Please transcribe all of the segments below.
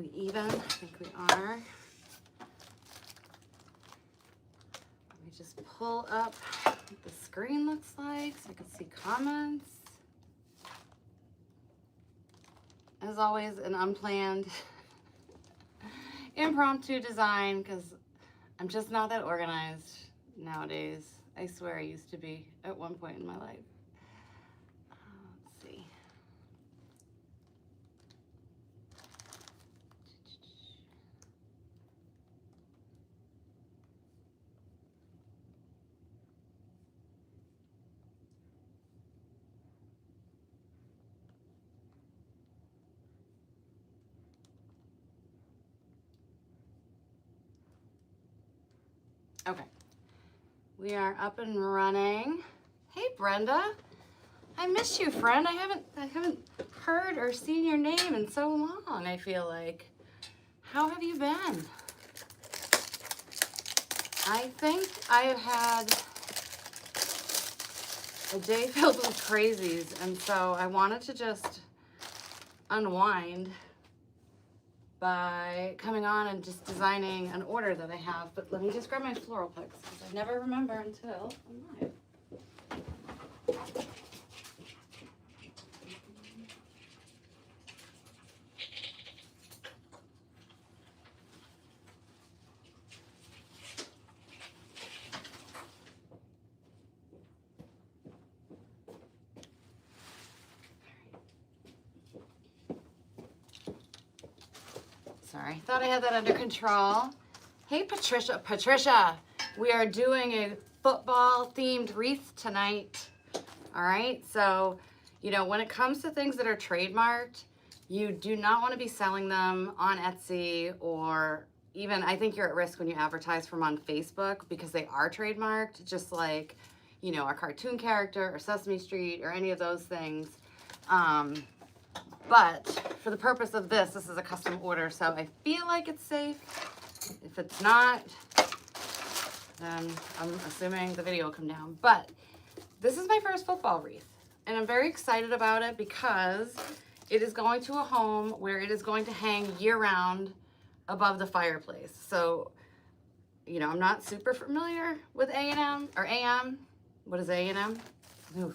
we even? I think we are. Let me just pull up what the screen looks like so I can see comments. As always, an unplanned, impromptu design because I'm just not that organized nowadays. I swear I used to be at one point in my life. Let's see. Okay, we are up and running. Hey Brenda, I miss you, friend. I haven't heard or seen your name in so long, I feel like. How have you been? I think I have had a day filled with crazies, and so I wanted to just unwind by coming on and just designing an order that I have. But let me just grab my floral picks because I never remember until I'm live. Sorry, thought I had that under control. Hey Patricia, we are doing a football themed wreath tonight. All right, so, you know, when it comes to things that are trademarked, you do not want to be selling them on Etsy, or even, I think you're at risk when you advertise from on Facebook because they are trademarked, just like, you know, a cartoon character or Sesame Street or any of those things. But for the purpose of this is a custom order, so I feel like it's safe. If it's not, then I'm assuming the video will come down. But this is my first football wreath, and I'm very excited about it because it is going to a home where it is going to hang year-round above the fireplace. So, you know, I'm not super familiar with A&M or AM. What is A&M? Ooh.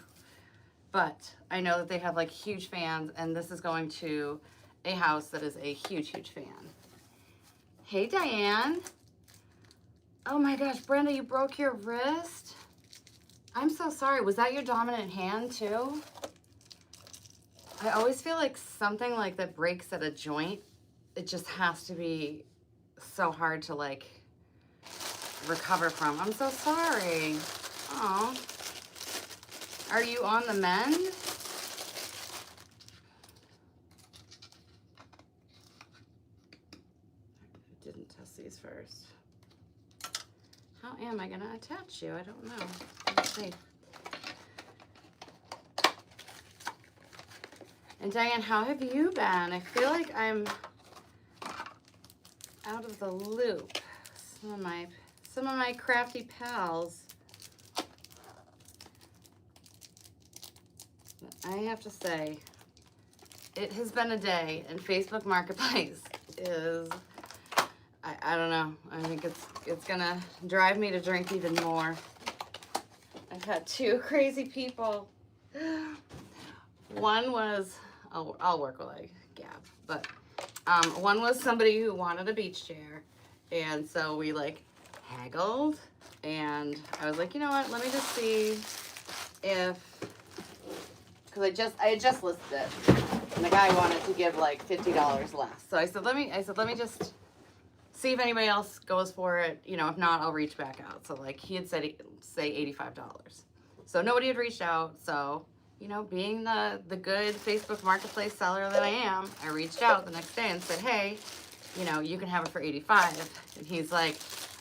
But I know that they have like huge fans, and this is going to a house that is a huge, huge fan. Hey, Diane. Oh my gosh, Brenda, you broke your wrist? I'm so sorry. Was that your dominant hand too? I always feel like something like that breaks at a joint, it just has to be so hard to like recover from. I'm so sorry. Oh. Are you on the mend? I didn't test these first. How am I gonna attach you? I don't know. Let's see. And Diane, how have you been? I feel like I'm out of the loop. Some of my crafty pals. I have to say, it has been a day, and Facebook Marketplace is, I don't know. I think it's gonna drive me to drink even more. I've had two crazy people. One was, I'll work while I gab, but one was somebody who wanted a beach chair, and so we like haggled, and I was like, you know what, let me just see if, because I had just listed it, and the guy wanted to give like $50 less. So I said, let me just see if anybody else goes for it. You know, if not, I'll reach back out. So like he had said, say $85. So nobody had reached out. So, you know, being the good Facebook Marketplace seller that I am, I reached out the next day and said, hey, you know, you can have it for 85. And he's like,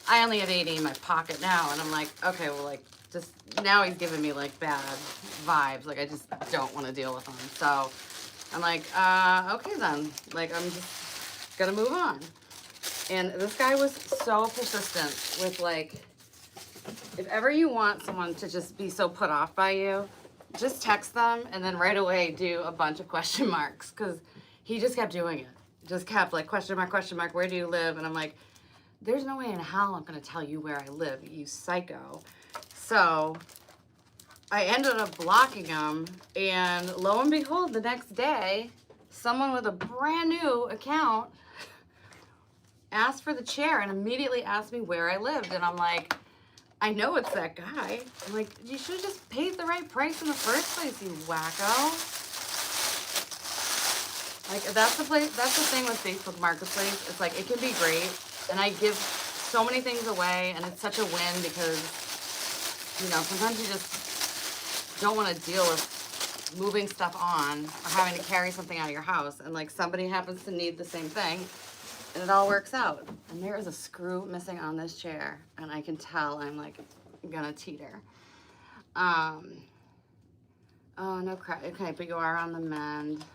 I only have 80 in my pocket now. And I'm like, okay, well, like, just now he's giving me like bad vibes. Like I just don't want to deal with him. So I'm like, okay then. Like I'm just gonna move on. And this guy was so persistent with like, if ever you want someone to just be so put off by you, just text them and then right away do a bunch of question marks, because he just kept doing it. just kept like question mark, where do you live? And I'm like, there's no way in hell I'm gonna tell you where I live, you psycho. So I ended up blocking them, and lo and behold, the next day, someone with a brand new account asked for the chair and immediately asked me where I lived. And I'm like, I know it's that guy. I'm like, you should have just paid the right price in the first place, you wacko. Like, that's the thing with Facebook Marketplace. It's like, it can be great, and I give so many things away, and it's such a win because, you know, sometimes you just don't want to deal with moving stuff on or having to carry something out of your house, and like somebody happens to need the same thing, and it all works out. And there is a screw missing on this chair, and I can tell I'm like gonna teeter. Oh, no crap. Okay, but you are on the mend.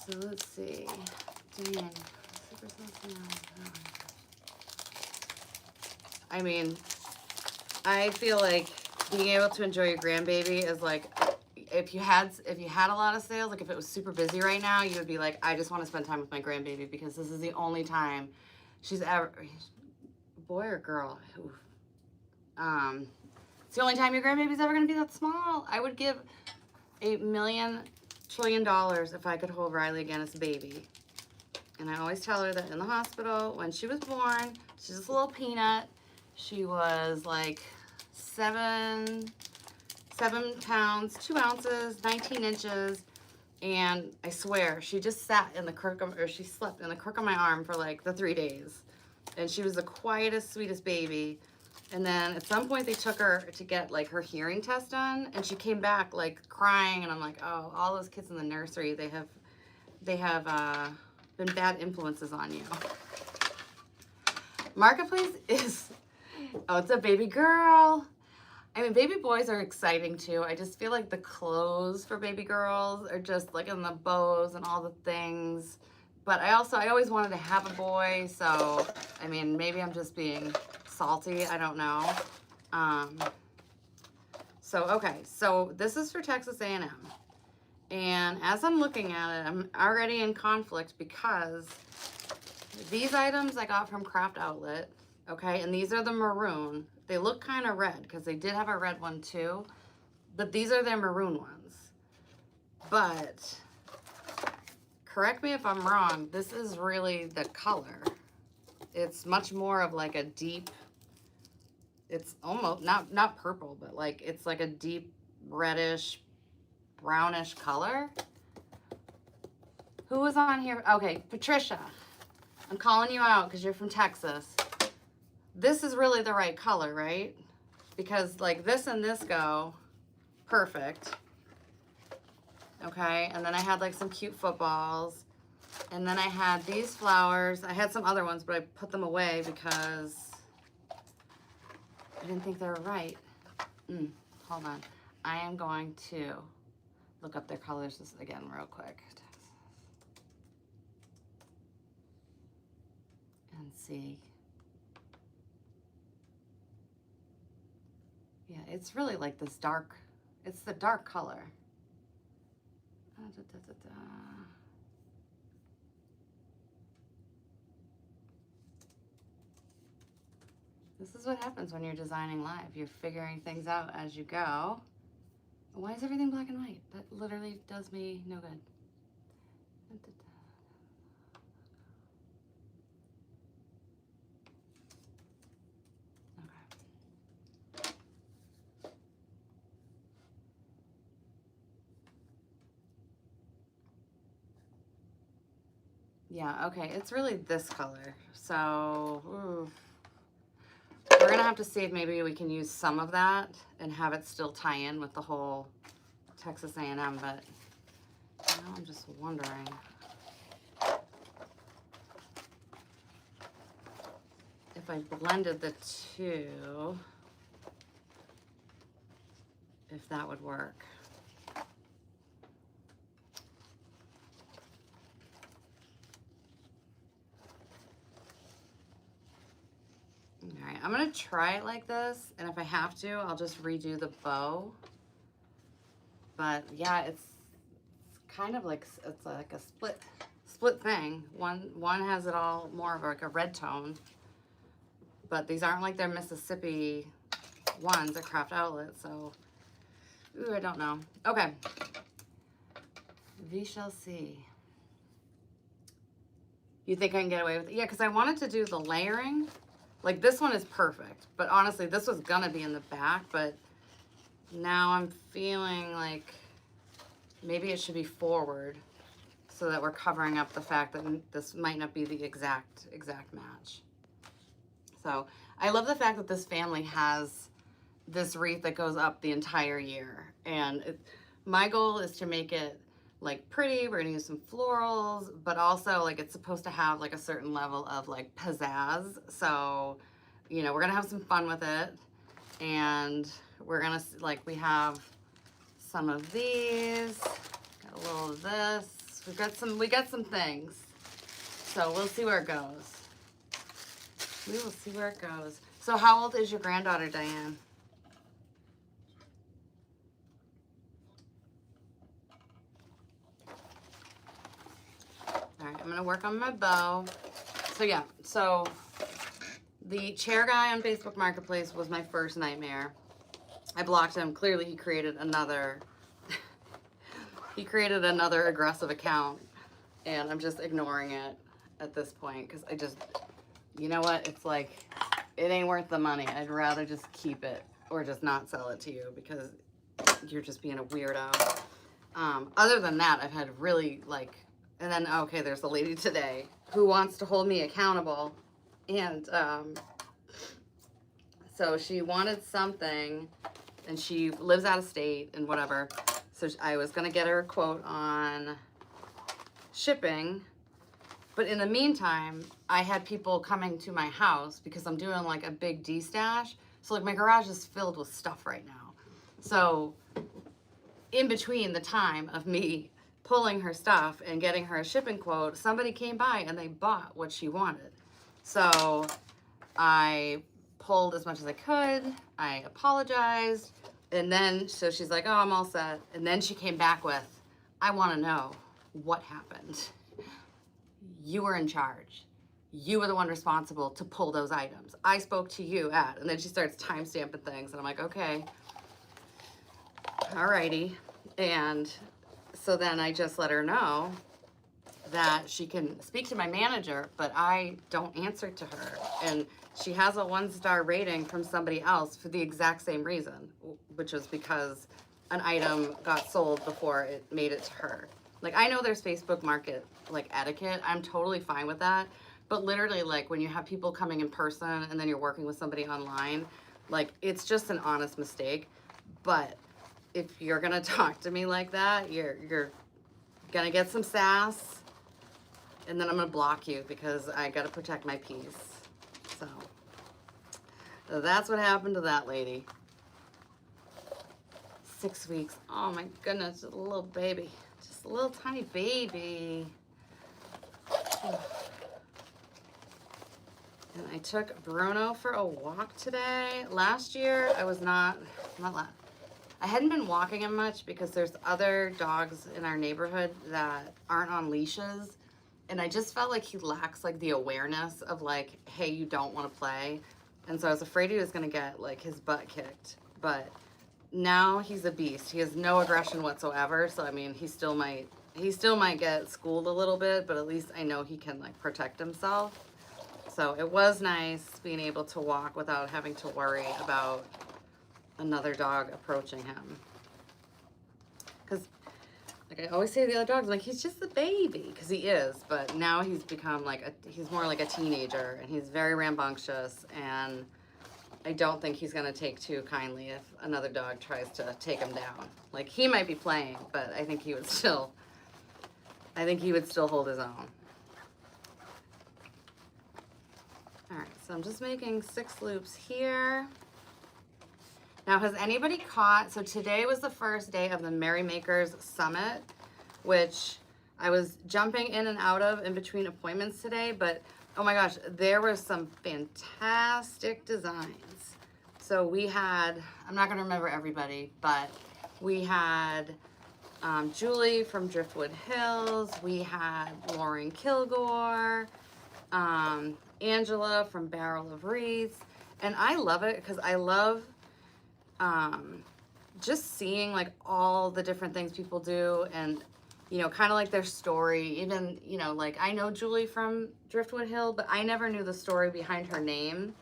So let's see. Dang. I mean, I feel like being able to enjoy your grandbaby is like, if you had a lot of sales, like if it was super busy right now, you would be like, I just want to spend time with my grandbaby because this is the only time she's ever, boy or girl, it's the only time your grandbaby's ever going to be that small. I would give $1 trillion if I could hold Riley again as a baby. And I always tell her that in the hospital, when she was born, she's just a little peanut. She was like 7 pounds, 2 ounces, 19 inches. And I swear, she just sat in the crook of, or she slept in the crook of my arm for like the 3 days. And she was the quietest, sweetest baby. And then at some point they took her to get like her hearing test done, and she came back like crying, and I'm like, oh, all those kids in the nursery, they have been bad influences on you. Marketplace is, oh, it's a baby girl. I mean, baby boys are exciting too. I just feel like the clothes for baby girls are just like in the bows and all the things. But I always wanted to have a boy, so I mean, maybe I'm just being salty, I don't know. Okay, so this is for Texas A&M. And as I'm looking at it, I'm already in conflict because these items I got from Craft Outlet, okay, and these are the maroon. They look kind of red because they did have a red one too, but these are their maroon ones. But correct me if I'm wrong, this is really the color. It's much more of like a deep, it's almost not purple, but like it's like a deep reddish brownish color. Who was on here? Okay, Patricia, I'm calling you out because you're from Texas. This is really the right color, right? Because like this and this go perfect. Okay, and then I had like some cute footballs, and then I had these flowers. I had some other ones, but I put them away because I didn't think they were right. Hold on. I am going to look up their colors just again real quick. And see. Yeah, it's really like this dark, it's the dark color. This is what happens when you're designing live. You're figuring things out as you go. Why is everything black and white? That literally does me no good. Okay. Yeah, okay, it's really this color. So, we're gonna have to see if maybe we can use some of that and have it still tie in with the whole Texas A&M, but now I'm just wondering. If I blended the two, if that would work. All right, I'm gonna try it like this, and if I have to, I'll just redo the bow. But yeah, it's kind of like, it's like a split thing. One has it all more of like a red tone, but these aren't like their Mississippi ones at Craft Outlet, so ooh, I don't know. Okay, we shall see. You think I can get away with it? Yeah, because I wanted to do the layering. Like this one is perfect, but honestly, this was gonna be in the back, but now I'm feeling like maybe it should be forward so that we're covering up the fact that this might not be the exact match. So I love the fact that this family has this wreath that goes up the entire year. And my goal is to make it like pretty. We're gonna use some florals, but also like it's supposed to have like a certain level of like pizzazz. So, you know, we're gonna have some fun with it. And we're gonna, like, we have some of these, got a little of this. We got some things. So we'll see where it goes. We will see where it goes. So how old is your granddaughter, Diane? All right, I'm gonna work on my bow. So yeah, so the chair guy on Facebook Marketplace was my first nightmare. I blocked him. Clearly he created another aggressive account, and I'm just ignoring it at this point because I just, you know what? It's like, it ain't worth the money. I'd rather just keep it or just not sell it to you because you're just being a weirdo. Other than that, I've had really like, and then, okay, there's a lady today who wants to hold me accountable. And so she wanted something and she lives out of state and whatever. So I was gonna get her a quote on shipping. But in the meantime, I had people coming to my house because I'm doing like a big de-stash. So like my garage is filled with stuff right now. So in between the time of me pulling her stuff and getting her a shipping quote, somebody came by and they bought what she wanted. So I pulled as much as I could. I apologized. And then, so she's like, oh, I'm all set. And then she came back with, I want to know what happened. You were in charge. You were the one responsible to pull those items. I spoke to you at, and then she starts time stamping things. And I'm like, okay, alrighty. And so then I just let her know that she can speak to my manager, but I don't answer to her. And she has a 1-star rating from somebody else for the exact same reason, which was because an item got sold before it made it to her. Like, I know there's Facebook Market, like, etiquette. I'm totally fine with that. But literally, like, when you have people coming in person and then you're working with somebody online, like, it's just an honest mistake. But if you're gonna talk to me like that, you're gonna get some sass, and then I'm gonna block you because I gotta protect my peace. So that's what happened to that lady. 6 weeks. Oh my goodness, just a little baby. Just a little tiny baby. And I took Bruno for a walk today. Last year, I was I hadn't been walking him much because there's other dogs in our neighborhood that aren't on leashes. And I just felt like he lacks like the awareness of like, hey, you don't want to play. And so I was afraid he was going to get like his butt kicked. But now he's a beast. He has no aggression whatsoever. So, I mean, he still might get schooled a little bit, but at least I know he can like protect himself. So it was nice being able to walk without having to worry about another dog approaching him. Because like I always say to the other dogs, like, he's just a baby, because he is, but now he's become like he's more like a teenager, and he's very rambunctious, and I don't think he's gonna take too kindly if another dog tries to take him down. Like, he might be playing, but I think he would still hold his own. All right, so I'm just making 6 loops here. Now, has anybody caught, so today was the first day of the Merrymakers Summit, which I was jumping in and out of in between appointments today, but oh my gosh, there were some fantastic designs. So we had, I'm not gonna remember everybody, but we had Julie from Driftwood Hills. We had Lauren Kilgore, Angela from Barrel of Wreaths. And I love it because I love just seeing like all the different things people do, and you know, kind of like their story. Even, you know, like I know Julie from Driftwood Hill, but I never knew the story behind her name.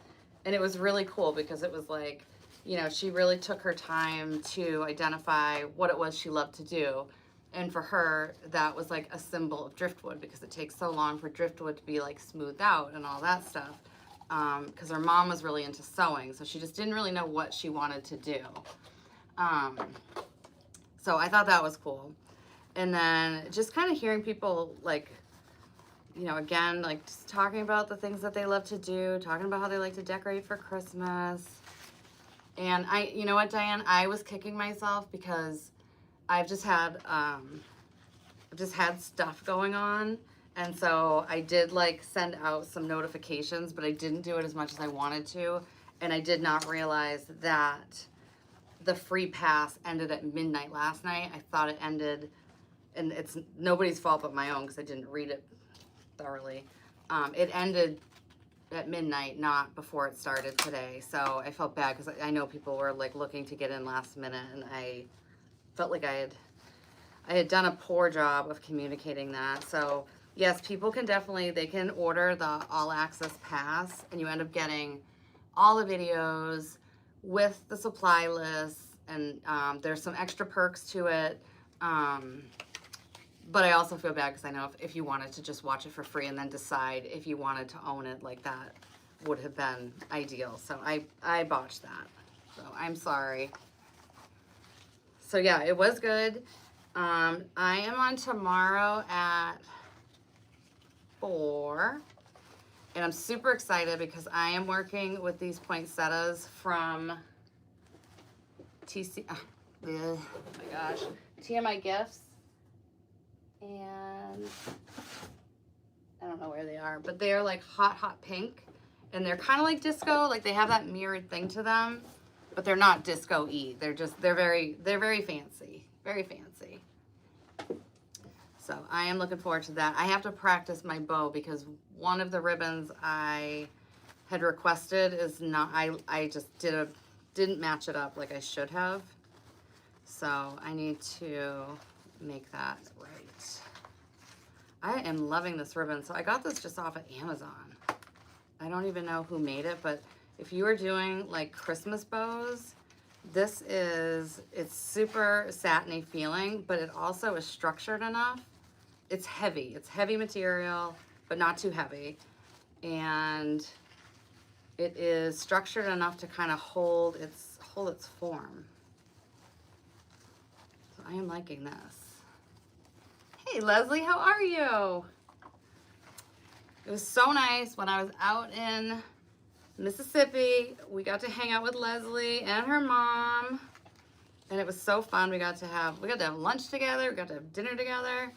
And it was really cool because it was like, you know, she really took her time to identify what it was she loved to do. And for her, that was like a symbol of driftwood, because it takes so long for driftwood to be like smoothed out and all that stuff. Because her mom was really into sewing, so she just didn't really know what she wanted to do. So I thought that was cool. And then just kind of hearing people like, you know, again, like just talking about the things that they love to do, talking about how they like to decorate for Christmas. And you know what, Diane, I was kicking myself because I've just had stuff going on. And so I did like send out some notifications, but I didn't do it as much as I wanted to. And I did not realize that the free pass ended at midnight last night. I thought it ended, and it's nobody's fault but my own because I didn't read it thoroughly. It ended at midnight, not before it started today. So I felt bad because I know people were like looking to get in last minute, and I felt like I had done a poor job of communicating that. So yes, people can definitely, they can order the all access pass, and you end up getting all the videos with the supply list, and there's some extra perks to it. But I also feel bad because I know if you wanted to just watch it for free and then decide if you wanted to own it, like that would have been ideal. So I botched that. So I'm sorry. So yeah, it was good. I am on tomorrow at 4. And I'm super excited because I am working with these poinsettias from oh my gosh, TMI Gifts. And I don't know where they are, but they're like hot pink, and they're kind of like disco, like they have that mirrored thing to them, but they're not disco-y. They're very fancy, very fancy. So I am looking forward to that. I have to practice my bow because one of the ribbons I had requested is not, I just didn't match it up like I should have. So I need to make that right. I am loving this ribbon. So I got this just off of Amazon. I don't even know who made it, but if you are doing like Christmas bows, it's super satiny feeling, but it also is structured enough. It's heavy material, but not too heavy. And it is structured enough to kind of hold its form. So I am liking this. Hey Leslie, how are you? It was so nice when I was out in Mississippi. We got to hang out with Leslie and her mom, and it was so fun. We got to have lunch together. We got to have dinner together.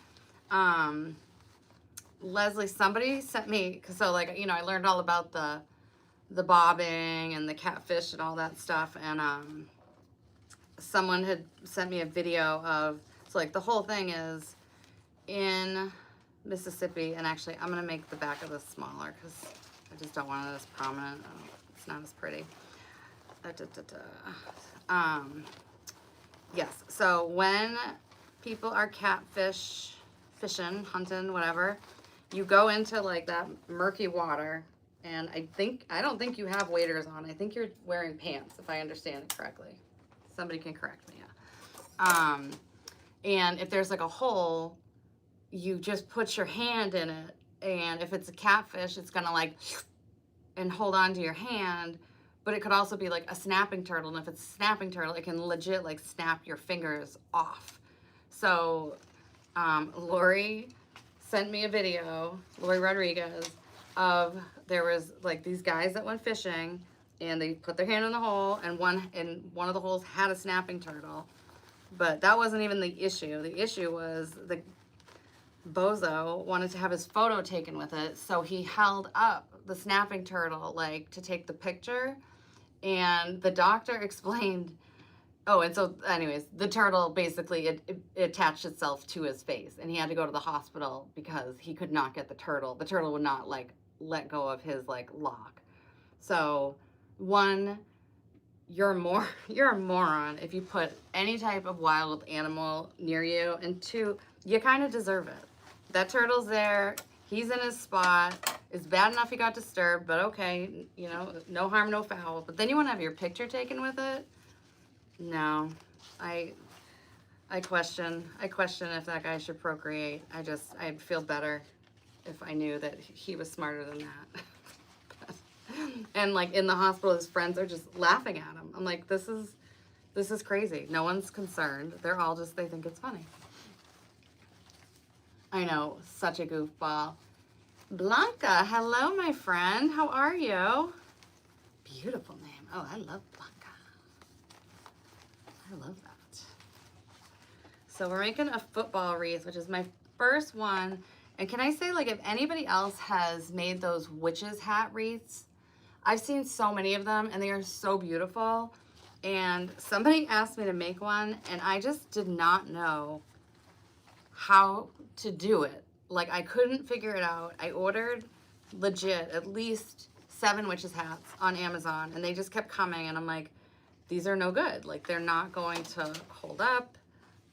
Leslie, somebody sent me, so like, you know, I learned all about the bobbing and the catfish and all that stuff, and someone had sent me a video of, so like the whole thing is in Mississippi, and actually I'm gonna make the back of this smaller because I just don't want it as prominent. Oh, it's not as pretty. Yes, so when people are fishing, hunting, whatever, you go into like that murky water, and I don't think you have waders on. I think you're wearing pants, if I understand it correctly. Somebody can correct me. Yeah. And if there's like a hole, you just put your hand in it, and if it's a catfish, it's gonna like and hold on to your hand. But it could also be like a snapping turtle, and if it's a snapping turtle, it can legit like snap your fingers off. So Lori sent me a video, Lori Rodriguez, of there was like these guys that went fishing, and they put their hand in the hole, and one of the holes had a snapping turtle. But that wasn't even the issue. The issue was the bozo wanted to have his photo taken with it, so he held up the snapping turtle like to take the picture, and the doctor explained Oh, and so anyways, the turtle basically it attached itself to his face, and he had to go to the hospital because he could not get the turtle. The turtle would not like let go of his like lock. So one, you're more you're a moron if you put any type of wild animal near you, and two, you kind of deserve it. That turtle's there. He's in his spot. It's bad enough he got disturbed, but okay, you know, no harm, no foul. But then you want to have your picture taken with it? No, I question if that guy should procreate. I'd feel better if I knew that he was smarter than that. And like in the hospital, his friends are just laughing at him. I'm like, this is crazy. No one's concerned. They're all just, they think it's funny. I know, such a goofball. Blanca, hello, my friend. How are you? Beautiful name. Oh, I love Blanca. I love that. So we're making a football wreath, which is my first one. And can I say, like, if anybody else has made those witches hat wreaths, I've seen so many of them and they are so beautiful. And somebody asked me to make one and I just did not know how to do it. Like, I couldn't figure it out. I ordered legit at least 7 witches hats on Amazon and they just kept coming and I'm like, these are no good. Like, they're not going to hold up.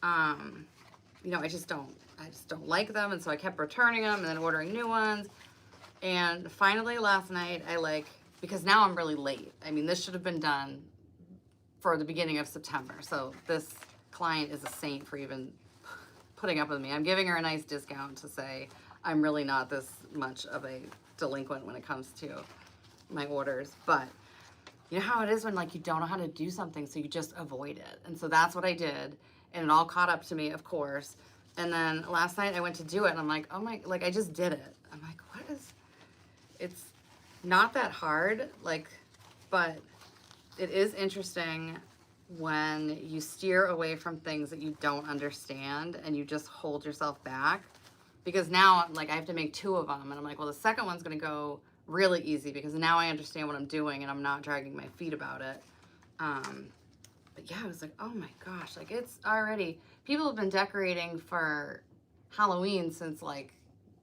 You know, I just don't like them. And so I kept returning them and then ordering new ones. And finally last night because now I'm really late. I mean, this should have been done for the beginning of September. So this client is a saint for even putting up with me. I'm giving her a nice discount to say I'm really not this much of a delinquent when it comes to my orders. But you know how it is when like you don't know how to do something, so you just avoid it. And so that's what I did. And it all caught up to me, of course. And then last night I went to do it and I'm like, oh my, like I just did it. I'm like, it's not that hard, like, but it is interesting when you steer away from things that you don't understand and you just hold yourself back. Because now, like, I have to make 2 of them and I'm like, well, the second one's gonna go really easy because now I understand what I'm doing and I'm not dragging my feet about it. But yeah, I was like, oh my gosh, like it's already, people have been decorating for Halloween since like,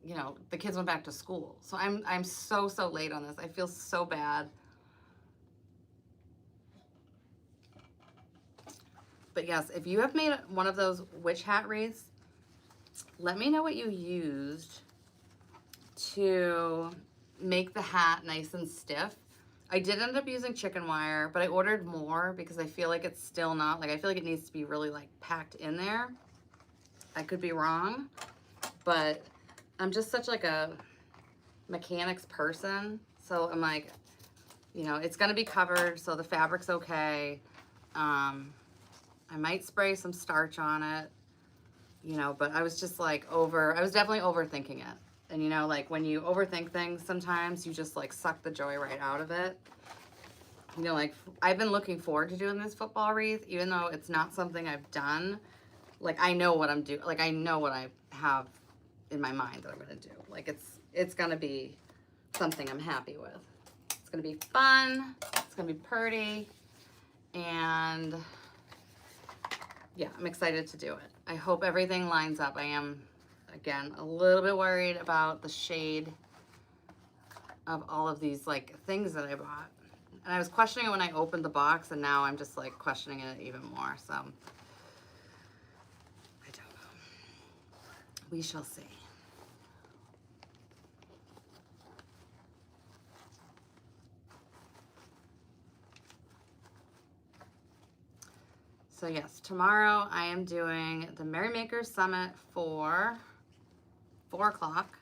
you know, the kids went back to school. So I'm so late on this. I feel so bad. But yes, if you have made one of those witch hat wreaths, let me know what you used to make the hat nice and stiff. I did end up using chicken wire, but I ordered more because I feel like it's still not, like I feel like it needs to be really like packed in there. I could be wrong, but I'm just such like a mechanics person. So I'm like, you know, it's gonna be covered, so the fabric's okay. I might spray some starch on it, you know, but I was just like I was definitely overthinking it. And you know, like when you overthink things, sometimes you just like suck the joy right out of it. You know, like I've been looking forward to doing this football wreath, even though it's not something I've done. Like I know what I'm doing. Like I know what I have in my mind that I'm gonna do. Like it's gonna be something I'm happy with. It's gonna be fun. It's gonna be pretty, and yeah, I'm excited to do it. I hope everything lines up. I am, again, a little bit worried about the shade of all of these like things that I bought. And I was questioning it when I opened the box, and now I'm just like questioning it even more. So I don't know. We shall see. So yes, tomorrow I am doing the Merrymakers Summit for 4 o'clock.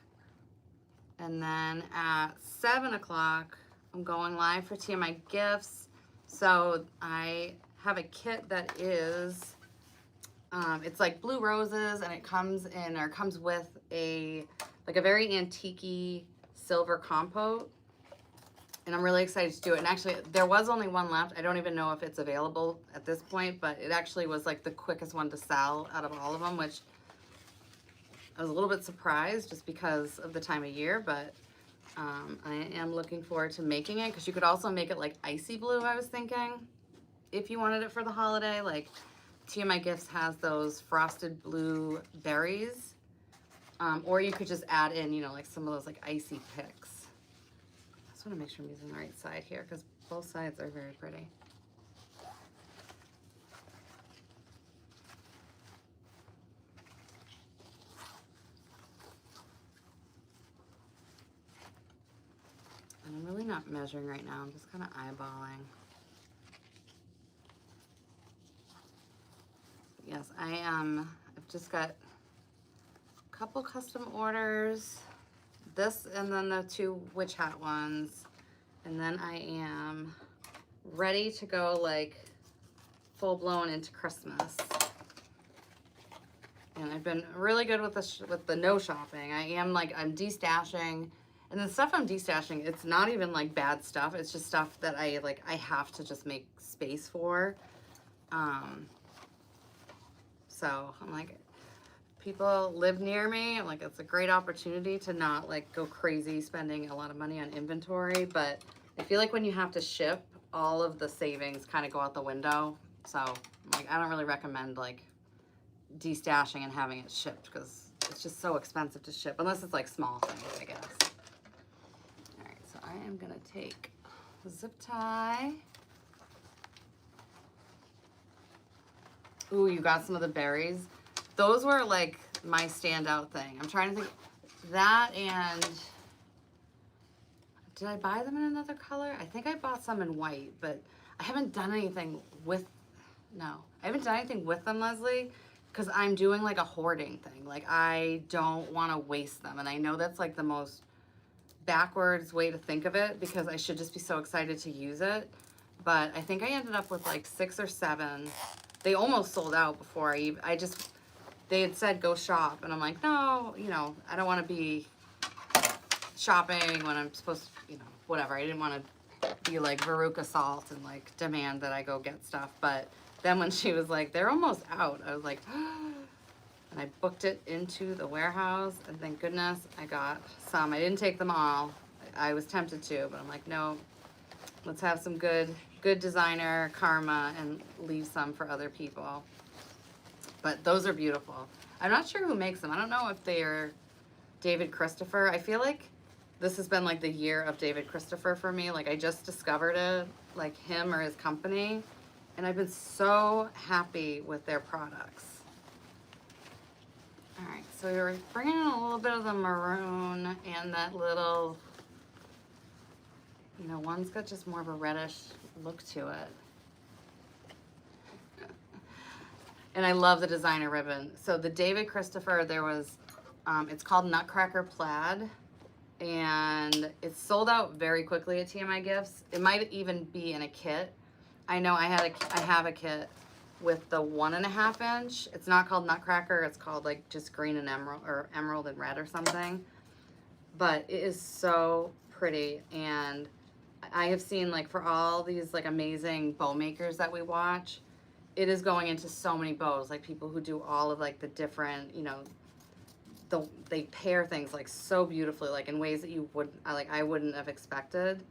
And then at 7 o'clock, I'm going live for TMI Gifts. So I have a kit that is, it's like blue roses, and it comes in, or comes with a, like a very antique-y silver compote. And I'm really excited to do it. And actually, there was only one left. I don't even know if it's available at this point, but it actually was like the quickest one to sell out of all of them, which I was a little bit surprised just because of the time of year, but I am looking forward to making it, because you could also make it like icy blue, I was thinking. if you wanted it for the holiday, like TMI Gifts has those frosted blue berries. Or you could just add in, you know, like some of those like icy picks. I just want to make sure I'm using the right side here because both sides are very pretty. And I'm really not measuring right now. I'm just kind of eyeballing. Yes, I've just got a couple custom orders. This and then the 2 witch hat ones. And then I am ready to go like full blown into Christmas. And I've been really good with the no shopping. I'm destashing. And the stuff I'm destashing, it's not even like bad stuff. It's just stuff that I have to just make space for. So I'm like, people live near me. I'm like, it's a great opportunity to not like go crazy spending a lot of money on inventory. But I feel like when you have to ship, all of the savings kind of go out the window. So like, I don't really recommend like destashing and having it shipped because it's just so expensive to ship, unless it's like small things, I guess. All right, so I am gonna take the zip tie. Ooh, you got some of the berries. Those were like my standout thing. I'm trying to think that, and did I buy them in another color? I think I bought some in white, but I haven't done anything with, no, I haven't done anything with them, Leslie, because I'm doing like a hoarding thing. Like I don't want to waste them. And I know that's like the most backwards way to think of it because I should just be so excited to use it. But I think I ended up with like 6 or 7. They almost sold out before they had said go shop. And I'm like, no, you know, I don't want to be shopping when I'm supposed to, you know, whatever. I didn't want to be like Veruca Salt and like demand that I go get stuff. But then when she was like, they're almost out, I was like, and I booked it into the warehouse, and thank goodness I got some. I didn't take them all. I was tempted to, but I'm like, no, let's have some good designer karma and leave some for other people. But those are beautiful. I'm not sure who makes them. I don't know if they're David Christopher. I feel like this has been like the year of David Christopher for me. Like I just discovered it, like him or his company. And I've been so happy with their products. All right, so we were bringing in a little bit of the maroon and that little, you know, one's got just more of a reddish look to it. And I love the designer ribbon. So the David Christopher, there was, it's called Nutcracker Plaid. And it's sold out very quickly at TMI Gifts. It might even be in a kit. I know I have a kit with the 1.5 inch. It's not called Nutcracker. It's called like just green and emerald, or emerald and red or something. But it is so pretty. And I have seen like for all these like amazing bow makers that we watch, it is going into so many bows. Like people who do all of like the different, you know, they pair things like so beautifully, like in ways that you I wouldn't have expected.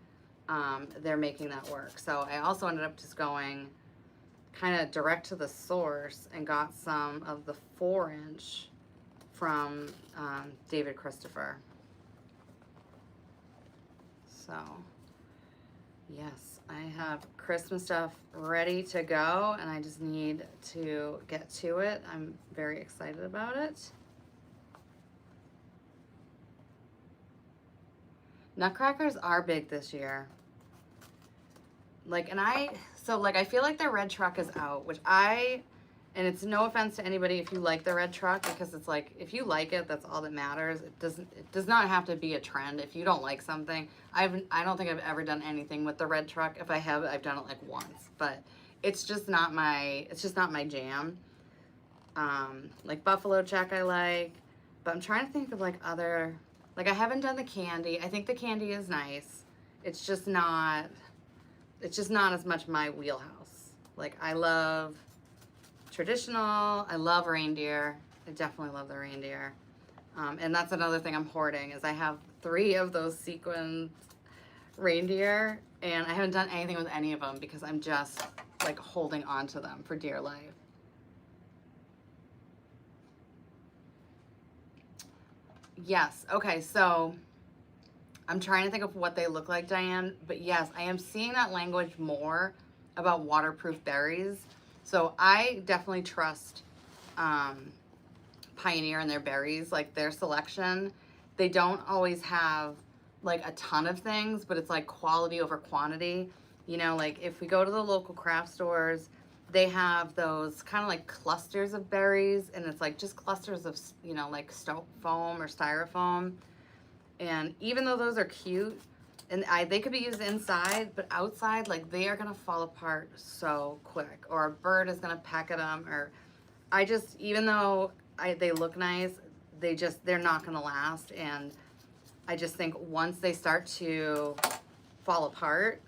They're making that work. So I also ended up just going kind of direct to the source and got some of the 4 inch from David Christopher. So yes, I have Christmas stuff ready to go and I just need to get to it. I'm very excited about it. Nutcrackers are big this year. Like, and I feel like the red truck is out, and it's no offense to anybody if you like the red truck, because it's like, if you like it, that's all that matters. It does not have to be a trend. If you don't like something, I don't think I've ever done anything with the red truck. If I have, I've done it like once, but it's just not my jam. Like Buffalo Check I like, but I'm trying to think of like other, like I haven't done the candy. I think the candy is nice. It's just not as much my wheelhouse. Like I love traditional, I love reindeer. I definitely love the reindeer. And that's another thing I'm hoarding, is I have 3 of those sequin reindeer and I haven't done anything with any of them because I'm just like holding on to them for dear life. Yes. Okay. So I'm trying to think of what they look like, Diane. But yes, I am seeing that language more about waterproof berries. So I definitely trust Pioneer and their berries, like their selection. They don't always have like a ton of things, but it's like quality over quantity. You know, like if we go to the local craft stores, they have those kind of like clusters of berries, and it's like just clusters of, you know, like foam or styrofoam. And even though those are cute, and they could be used inside, but outside, like they are gonna fall apart so quick, or a bird is gonna peck at them, or I just, even though they look nice, they're not gonna last. And I just think once they start to fall apart,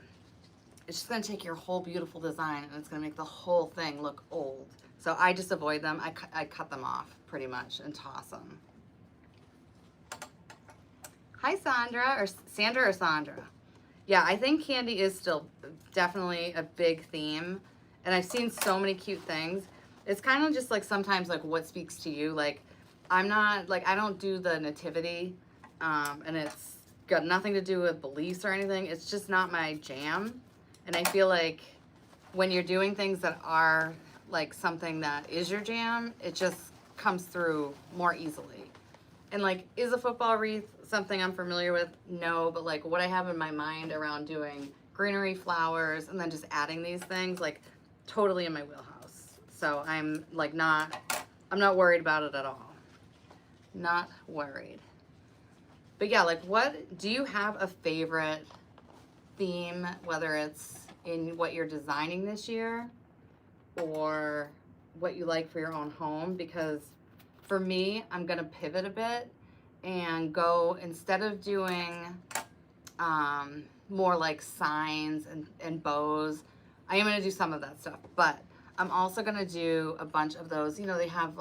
it's just gonna take your whole beautiful design and it's gonna make the whole thing look old. So I just avoid them. I cut them off pretty much and toss them. Hi, Sandra, or Sandra or Sandra. Yeah, I think candy is still definitely a big theme. And I've seen so many cute things. It's kind of just like sometimes like what speaks to you. Like I'm not, like I don't do the nativity, and it's got nothing to do with beliefs or anything. It's just not my jam. And I feel like when you're doing things that are like something that is your jam, it just comes through more easily. And like, is a football wreath something I'm familiar with? No, but like what I have in my mind around doing greenery, flowers, and then just adding these things, like totally in my wheelhouse. So I'm like I'm not worried about it at all. Not worried. But yeah, like what, do you have a favorite theme, whether it's in what you're designing this year or what you like for your own home? Because for me, I'm gonna pivot a bit and go, instead of doing more like signs and bows, I am gonna do some of that stuff, but I'm also gonna do a bunch of those, you know, they have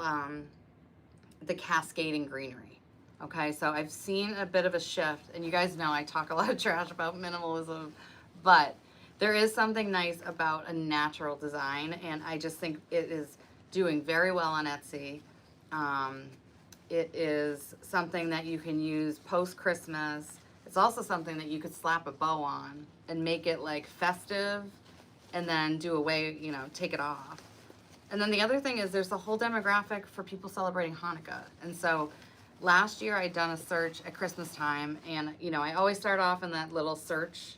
the cascading greenery. Okay, so I've seen a bit of a shift, and you guys know I talk a lot of trash about minimalism, but there is something nice about a natural design, and I just think it is doing very well on Etsy. It is something that you can use post-Christmas. It's also something that you could slap a bow on and make it like festive, and then do away, you know, take it off. And then the other thing is there's a whole demographic for people celebrating Hanukkah. And so last year I'd done a search at Christmas time, and you know, I always start off in that little search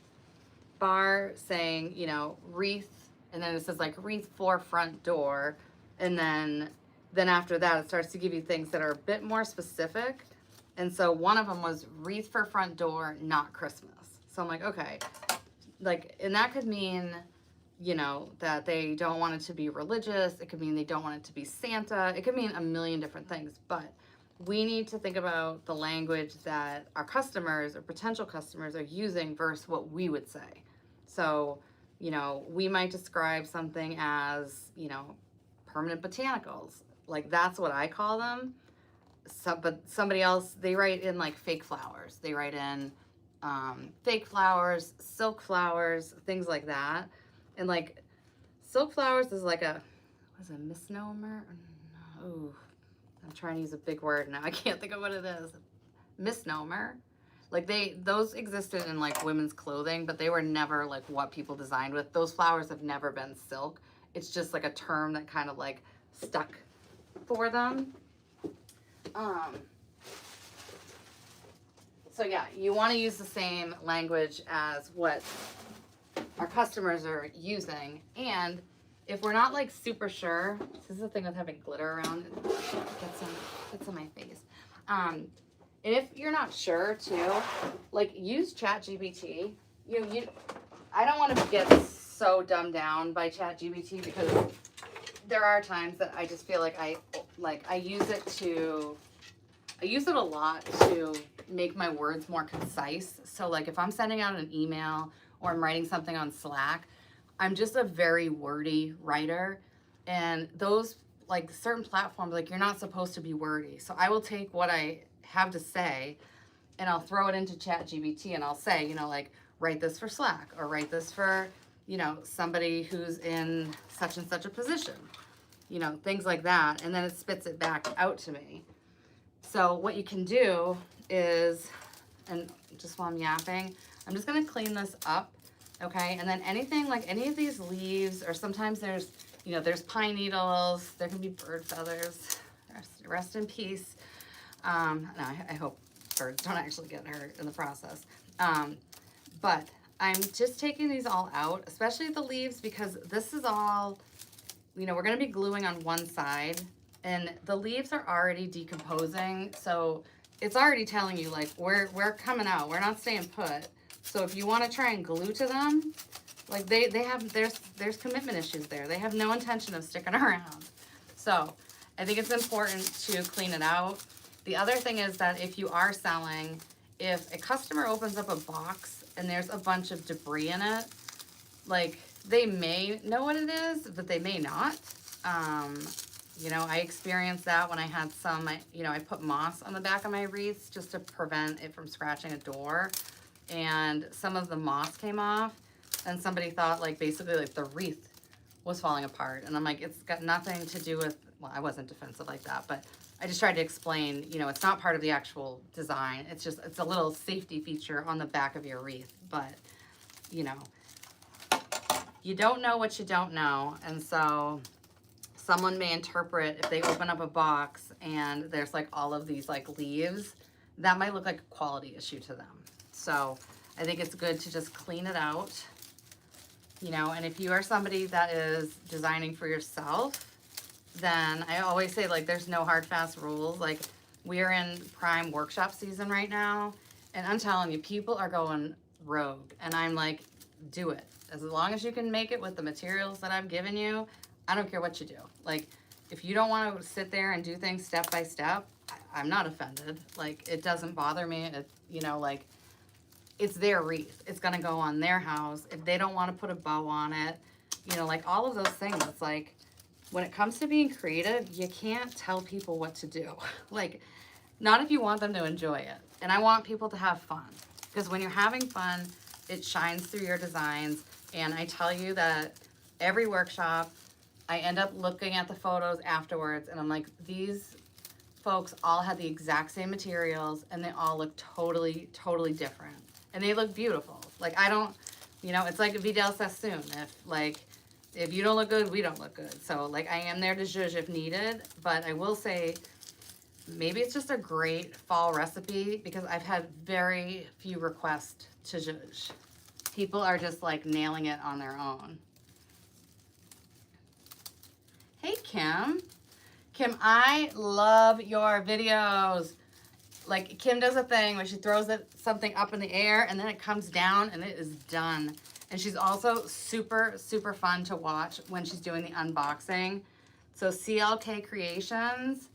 bar saying, you know, wreath, and then it says like wreath for front door, and then after that it starts to give you things that are a bit more specific. And so one of them was wreath for front door, not Christmas. So I'm like, okay, like, and that could mean, you know, that they don't want it to be religious. It could mean they don't want it to be Santa. It could mean a million different things, but we need to think about the language that our customers or potential customers are using versus what we would say. So, you know, we might describe something as, you know, permanent botanicals. Like that's what I call them. So, but somebody else, they write in like fake flowers. They write in fake flowers, silk flowers, things like that. And like silk flowers is like a, was it a misnomer? Oh, I'm trying to use a big word now. I can't think of what it is. Misnomer. Like those existed in like women's clothing, but they were never like what people designed with. Those flowers have never been silk. It's just like a term that kind of like stuck for them. So yeah, you want to use the same language as what our customers are using. And if we're not like super sure, this is the thing with having glitter around, it gets on my face. And if you're not sure too, like use ChatGPT. I don't want to get so dumbed down by ChatGPT, because there are times that I just feel like I use it a lot to make my words more concise. So like if I'm sending out an email or I'm writing something on Slack, I'm just a very wordy writer, and those like certain platforms, like you're not supposed to be wordy. So I will take what I have to say and I'll throw it into ChatGPT and I'll say, you know, like write this for Slack or write this for you know, somebody who's in such and such a position, you know, things like that. And then it spits it back out to me. So what you can do is, and just while I'm yapping, I'm just gonna clean this up, okay? And then anything like any of these leaves, or sometimes there's, you know, there's pine needles, there can be bird feathers, rest in peace. No, I hope birds don't actually get hurt in the process. But I'm just taking these all out, especially the leaves, because this is all, you know, we're gonna be gluing on one side, and the leaves are already decomposing, so it's already telling you like we're coming out, we're not staying put. So if you want to try and glue to them, like they have, there's commitment issues there. They have no intention of sticking around. So I think it's important to clean it out. The other thing is that if you are selling, if a customer opens up a box and there's a bunch of debris in it, like they may know what it is, but they may not. You know, I experienced that when I had some, you know, I put moss on the back of my wreaths just to prevent it from scratching a door. And some of the moss came off, and somebody thought like basically like the wreath was falling apart. And I'm like, it's got nothing to do with, well, I wasn't defensive like that, but I just tried to explain, you know, it's not part of the actual design. It's just, it's a little safety feature on the back of your wreath. But, you know, you don't know what you don't know. And so someone may interpret, if they open up a box and there's like all of these like leaves, that might look like a quality issue to them. So I think it's good to just clean it out, you know. And if you are somebody that is designing for yourself, then I always say like there's no hard fast rules. Like we're in prime workshop season right now, and I'm telling you, people are going rogue, and I'm like, do it. As long as you can make it with the materials that I've given you, I don't care what you do. Like, if you don't want to sit there and do things step by step, I'm not offended. Like, it doesn't bother me. It, you know, like, it's their wreath. It's going to go on their house. If they don't want to put a bow on it, you know, like all of those things, it's like, when it comes to being creative, you can't tell people what to do. Like, not if you want them to enjoy it. And I want people to have fun. Because when you're having fun, it shines through your designs. And I tell you that every workshop, I end up looking at the photos afterwards, and I'm like, these folks all had the exact same materials, and they all look totally, totally different. And they look beautiful. Like, I don't, you know, it's like a Vidal Sassoon. If you don't look good, we don't look good. So, like, I am there to judge if needed, but I will say, maybe it's just a great fall recipe, because I've had very few requests to judge. People are just, like, nailing it on their own. Hey, Kim. Kim, I love your videos. Like, Kim does a thing where she throws something up in the air, and then it comes down, and it is done. And she's also super, super fun to watch when she's doing the unboxing. So CLK Creations,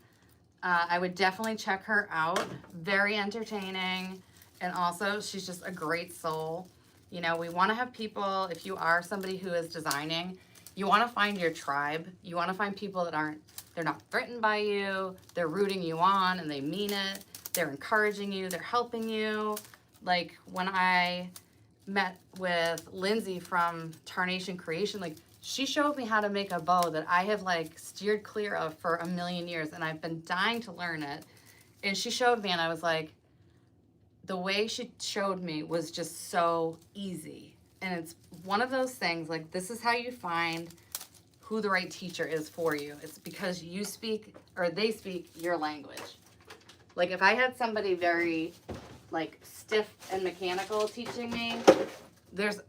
I would definitely check her out. Very entertaining. And also, she's just a great soul. You know, we want to have people, if you are somebody who is designing, you want to find your tribe. You want to find people that they're not threatened by you. They're rooting you on, and they mean it. They're encouraging you. They're helping you. Like, when I met with Lindsay from Tarnation Creation, like, she showed me how to make a bow that I have, like, steered clear of for a million years, and I've been dying to learn it. And she showed me, and I was like, the way she showed me was just so easy. And it's one of those things, like, this is how you find who the right teacher is for you. It's because you speak, or they speak your language. Like, if I had somebody very, like, stiff and mechanical teaching me, there's,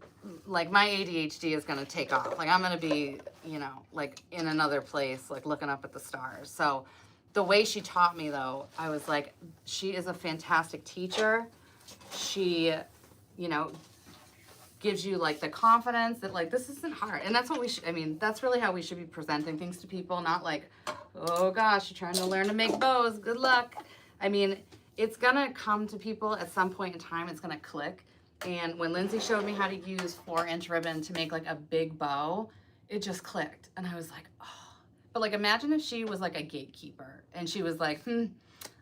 like, my ADHD is going to take off. Like, I'm going to be, you know, like, in another place, like, looking up at the stars. So the way she taught me, though, I was like, she is a fantastic teacher. She, you know, gives you, like, the confidence that, like, this isn't hard. And that's what we should, I mean, that's really how we should be presenting things to people. Not like, oh gosh, you're trying to learn to make bows, good luck. I mean, it's gonna come to people at some point in time. It's gonna click. And when Lindsay showed me how to use 4-inch ribbon to make, like, a big bow, it just clicked. And I was like, oh. But, like, imagine if she was, like, a gatekeeper and she was like,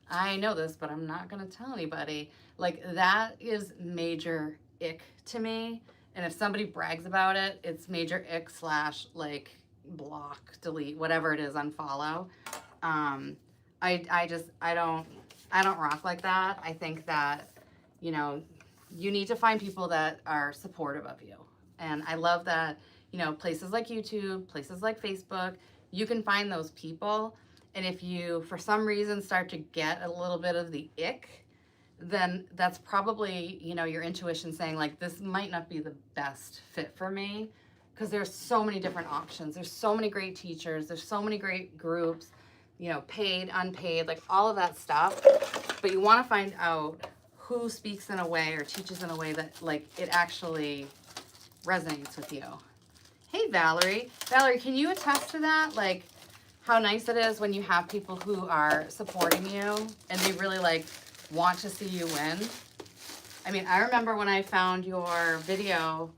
I know this, but I'm not gonna tell anybody. Like, that is major ick to me. And if somebody brags about it, it's major ick / like block, delete, whatever it is, unfollow. I don't rock like that. I think that, you know, you need to find people that are supportive of you. And I love that, you know, places like YouTube, places like Facebook, you can find those people. And if you, for some reason, start to get a little bit of the ick, then that's probably, you know, your intuition saying like, this might not be the best fit for me, because there's so many different options. There's so many great teachers. There's so many great groups, you know, paid, unpaid, like all of that stuff. But you want to find out who speaks in a way or teaches in a way that like it actually resonates with you. Hey, Valerie. Valerie, can you attest to that? Like how nice it is when you have people who are supporting you and they really like want to see you win. I mean, I remember when I found your video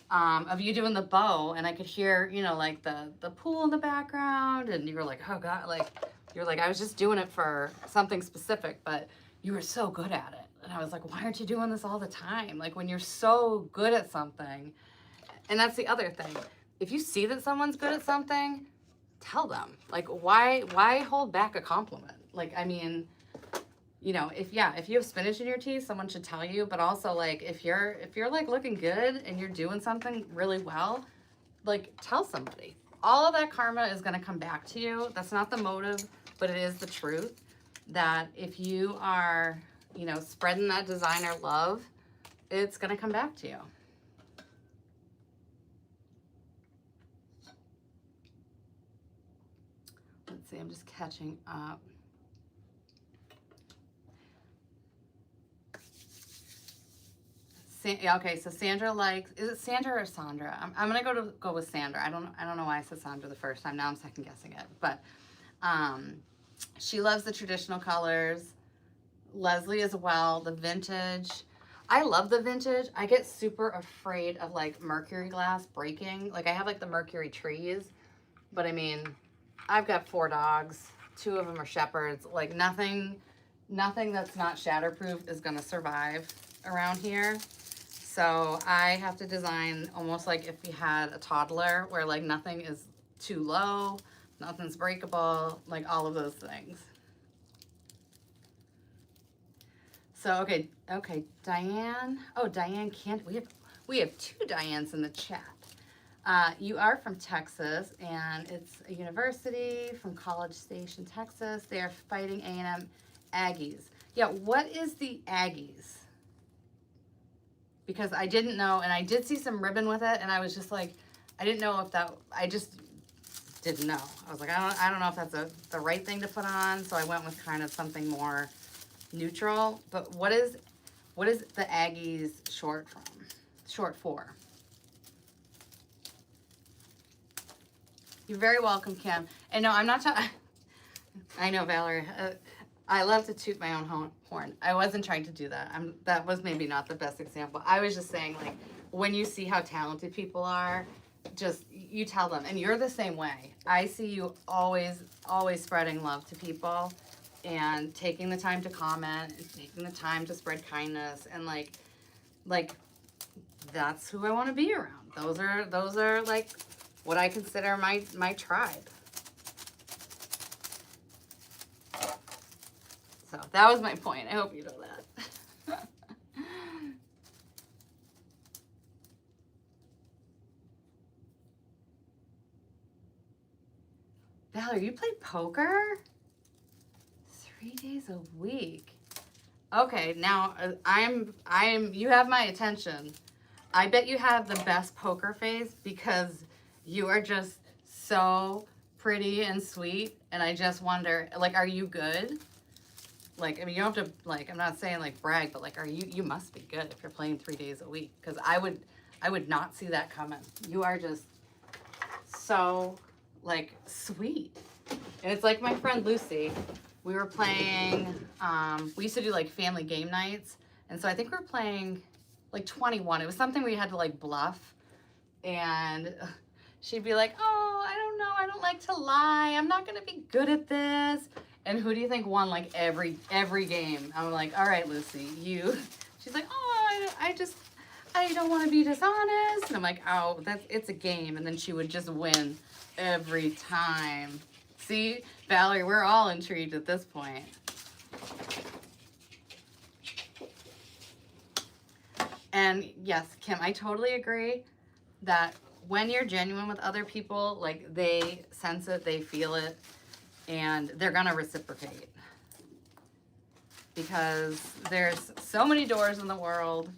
of you doing the bow, and I could hear, you know, like the pool in the background, and you were like, oh God, like, you're like, I was just doing it for something specific, but you were so good at it. And I was like, why aren't you doing this all the time? Like when you're so good at something, and that's the other thing. If you see that someone's good at something, tell them. Like, why hold back a compliment? Like, I mean, you know, if you have spinach in your teeth, someone should tell you. But also, like, if you're like looking good and you're doing something really well, like, tell somebody. All of that karma is going to come back to you. That's not the motive, but it is the truth. That if you are, you know, spreading that designer love, it's going to come back to you. Let's see, I'm just catching up. Okay, so Sandra likes, is it Sandra or Sandra? I'm gonna go with Sandra. I don't know why I said Sandra the first time. Now I'm second guessing it. But she loves the traditional colors. Leslie as well, the vintage. I love the vintage. I get super afraid of like mercury glass breaking. Like I have like the mercury trees, but I mean, I've got 4 dogs. 2 of them are shepherds. Like nothing that's not shatterproof is gonna survive around here. So I have to design almost like if we had a toddler where like nothing is too low, nothing's breakable, like all of those things. So, okay, Diane. Oh, Diane can't, we have 2 Dianes in the chat. You are from Texas, and it's a university from College Station, Texas. They are fighting A&M Aggies. Yeah, what is the Aggies? Because I didn't know, and I did see some ribbon with it, and I was just like, I didn't know if that, I just didn't know. I was like, I don't know if that's the right thing to put on, so I went with kind of something more neutral. But what is the Aggies short for? You're very welcome, Kim. And no, I'm not talking, I know, Valerie, I love to toot my own horn. I wasn't trying to do that. That was maybe not the best example. I was just saying, like, when you see how talented people are, just, you tell them. And you're the same way. I see you always spreading love to people and taking the time to comment and taking the time to spread kindness. And, like that's who I want to be around. Those are, like, what I consider my tribe. So that was my point. I hope you know that. Valerie, you play poker 3 days a week. Okay, now you have my attention. I bet you have the best poker face because you are just so pretty and sweet. And I just wonder, like, are you good? Like, I mean, you don't have to, like, I'm not saying, like, brag, but, like, you must be good if you're playing 3 days a week. Because I would not see that coming. You are just so, like, sweet. And it's like my friend Lucy. We were playing, we used to do, like, family game nights. And so I think we were playing, like, 21. It was something we had to, like, bluff. And she'd be like, oh, I don't know. I don't like to lie. I'm not going to be good at this. And who do you think won, like, every game? I'm like, all right, Lucy, you. She's like, oh, I I don't want to be dishonest. And I'm like, oh, it's a game. And then she would just win every time. See, Valerie, we're all intrigued at this point. And yes, Kim, I totally agree that when you're genuine with other people, like they sense it, they feel it, and they're gonna reciprocate. Because there's so many doors in the world,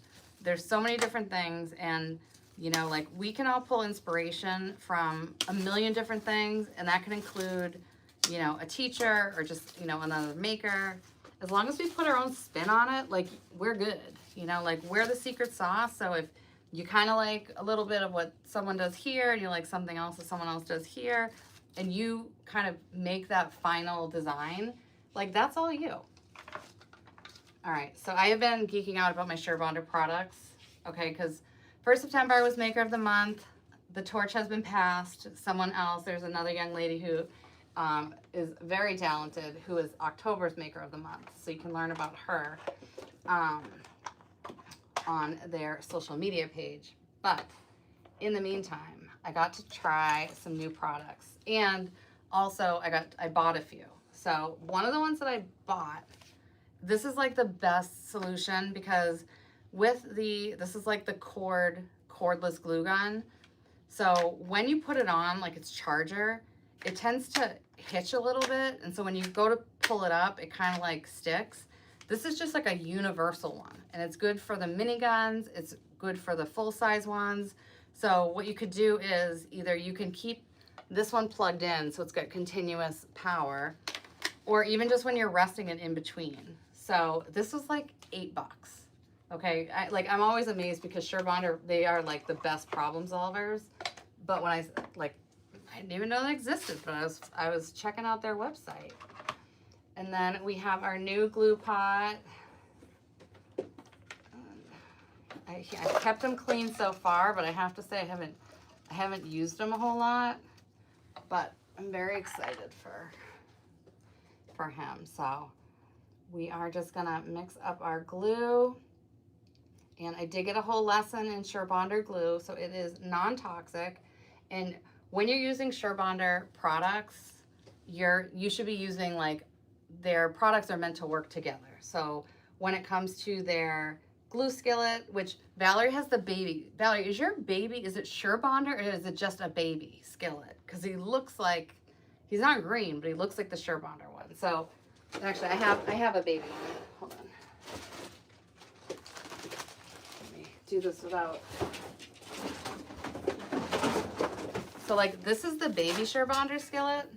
there's so many different things, and you know, like we can all pull inspiration from a million different things, and that can include, you know, a teacher or just, you know, another maker. As long as we put our own spin on it, like we're good. You know, like we're the secret sauce. So if you kind of like a little bit of what someone does here and you like something else that someone else does here, and you kind of make that final design, like that's all you. All right, so I have been geeking out about my SureBonder products, okay, because for September I was Maker of the Month. The torch has been passed. Someone else, there's another young lady who is very talented, who is October's Maker of the Month. So you can learn about her on their social media page. But in the meantime, I got to try some new products, and also I bought a few. So one of the ones that I bought, this is like the best solution because with this is like the cordless glue gun. So when you put it on, like its charger, it tends to hitch a little bit. And so when you go to pull it up, it kind of like sticks. This is just like a universal one, and it's good for the mini guns. It's good for the full size ones. So what you could do is either you can keep this one plugged in so it's got continuous power, or even just when you're resting it in between. So this was like $8. Okay, I'm always amazed because SureBonder, they are like the best problem solvers. But when I didn't even know they existed, but I was checking out their website. And then we have our new glue pot. I kept them clean so far, but I have to say I haven't used them a whole lot. But I'm very excited for him. So we are just gonna mix up our glue. And I did get a whole lesson in SureBonder glue, so it is non-toxic. And when you're using SureBonder products, you should be using like their products are meant to work together. So when it comes to their glue skillet, which Valerie has the baby. Valerie, is your baby, is it SureBonder or is it just a baby skillet? Because he looks like, he's not green, but he looks like the SureBonder one. So actually I have a baby one. Hold on. Let me do this without. So like this is the baby SureBonder skillet.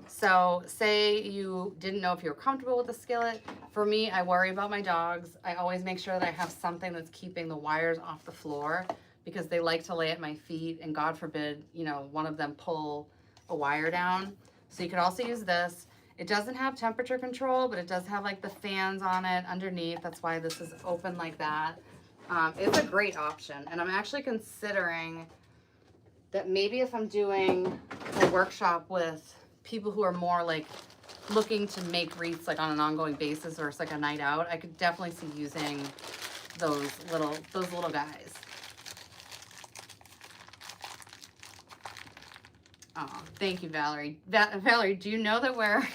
So say you didn't know if you were comfortable with the skillet. For me, I worry about my dogs. I always make sure that I have something that's keeping the wires off the floor because they like to lay at my feet, and God forbid, you know, one of them pull a wire down. So you could also use this. It doesn't have temperature control, but it does have like the fans on it underneath. That's why this is open like that. It's a great option. And I'm actually considering that maybe if I'm doing a workshop with people who are more like looking to make wreaths like on an ongoing basis, or it's like a night out, I could definitely see using those little guys. Oh, thank you, Valerie. Valerie, do you know that we're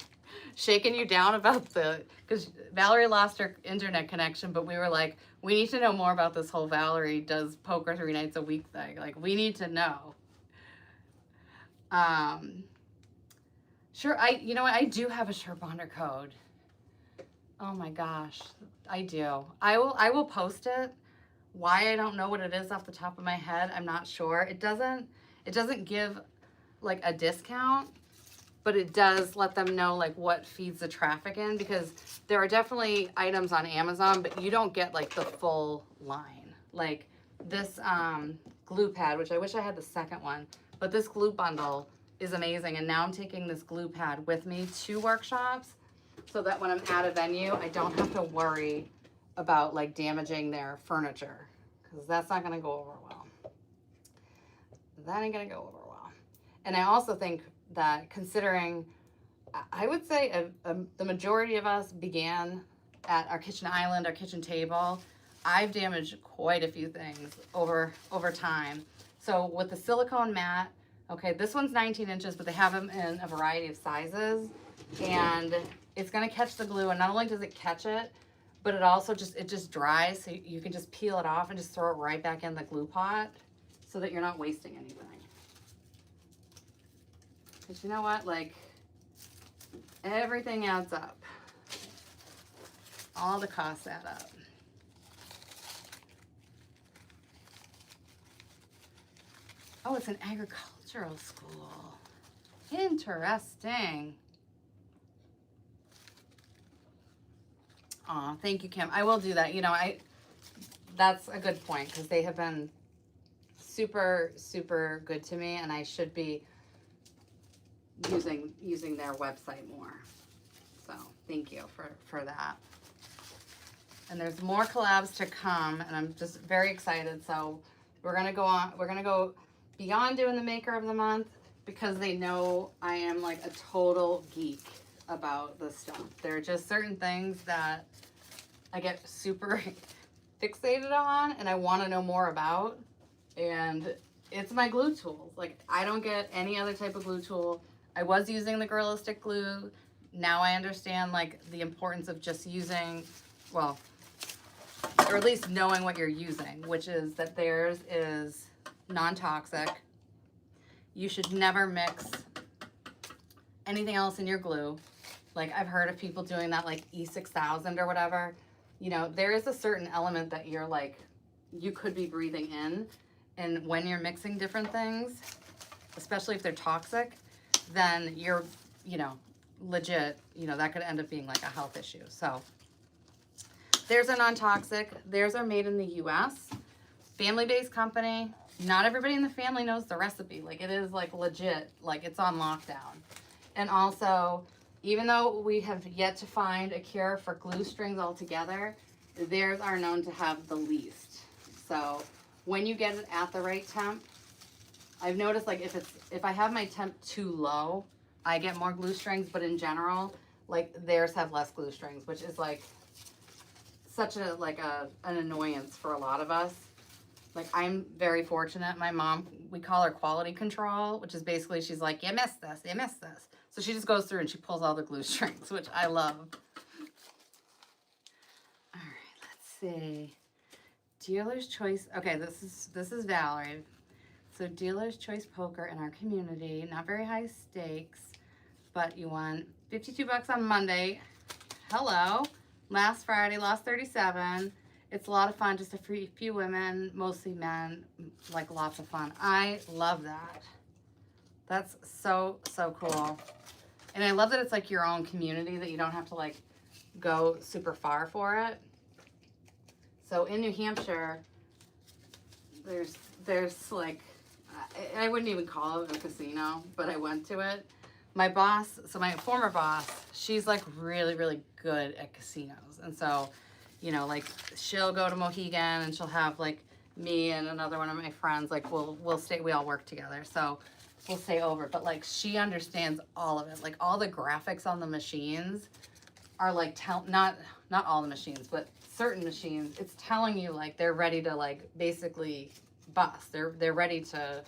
shaking you down about because Valerie lost her internet connection, but we were like, we need to know more about this whole Valerie does poker 3 nights a week thing. Like, we need to know. Sure, you know what? I do have a SureBonder code. Oh my gosh, I do. I will post it. Why I don't know what it is off the top of my head, I'm not sure. It doesn't give like a discount, but it does let them know like what feeds the traffic in, because there are definitely items on Amazon, but you don't get like the full line. Like this glue pad, which I wish I had the second one, but this glue bundle is amazing. And now I'm taking this glue pad with me to workshops so that when I'm at a venue, I don't have to worry about like damaging their furniture, because that's not gonna go over well. That ain't gonna go over well. And I also think that, considering, I would say the majority of us began at our kitchen island, our kitchen table. I've damaged quite a few things over time. So with the silicone mat, okay, this one's 19 inches, but they have them in a variety of sizes, and it's gonna catch the glue, and not only does it catch it, but it also just dries, so you can just peel it off and just throw it right back in the glue pot so that you're not wasting anything. Because you know what, like, everything adds up. All the costs add up. Oh, it's an agricultural school. Interesting. Aw, thank you, Kim. I will do that. You know, that's a good point, because they have been super, super good to me, and I should be using their website more. So thank you for that. And there's more collabs to come, and I'm just very excited. So we're gonna go beyond doing the maker of the month, because they know I am like a total geek about this stuff. There are just certain things that I get super fixated on and I want to know more about, and it's my glue tools. Like, I don't get any other type of glue tool. I was using the Gorilla Stick glue. Now I understand like the importance of just using, well, or at least knowing what you're using, which is that theirs is non-toxic. You should never mix anything else in your glue. Like, I've heard of people doing that, like E6000 or whatever. You know, there is a certain element that you're like, you could be breathing in. And when you're mixing different things, especially if they're toxic, then you're, you know, legit, you know, that could end up being like a health issue. So theirs are non-toxic. Theirs are made in the US. Family-based company. Not everybody in the family knows the recipe. Like, it is like legit, like it's on lockdown. And also, even though we have yet to find a cure for glue strings altogether, theirs are known to have the least. So when you get it at the right temp, I've noticed like if I have my temp too low, I get more glue strings, but in general, like theirs have less glue strings, which is like such a an annoyance for a lot of us. Like, I'm very fortunate. My mom, we call her quality control, which is basically she's like, you missed this, you missed this. So she just goes through and she pulls all the glue strings, which I love. All right, let's see. Dealer's Choice. Okay, this is Valerie. So Dealer's Choice Poker in our community, not very high stakes, but you won 52 bucks on Monday. Hello. Last Friday, lost 37. It's a lot of fun, just a few women, mostly men, like lots of fun. I love that. That's so, so cool. And I love that it's like your own community, that you don't have to like go super far for it. So in New Hampshire, there's like, I wouldn't even call it a casino, but I went to it. My boss, so my former boss, she's like really, really good at casinos. And so, you know, like she'll go to Mohegan and she'll have like me and another one of my friends, like we'll stay, we all work together. So we'll stay over, but like she understands all of it. Like all the graphics on the machines are like, not all the machines, but certain machines, it's telling you like they're ready to like basically bust. They're ready to,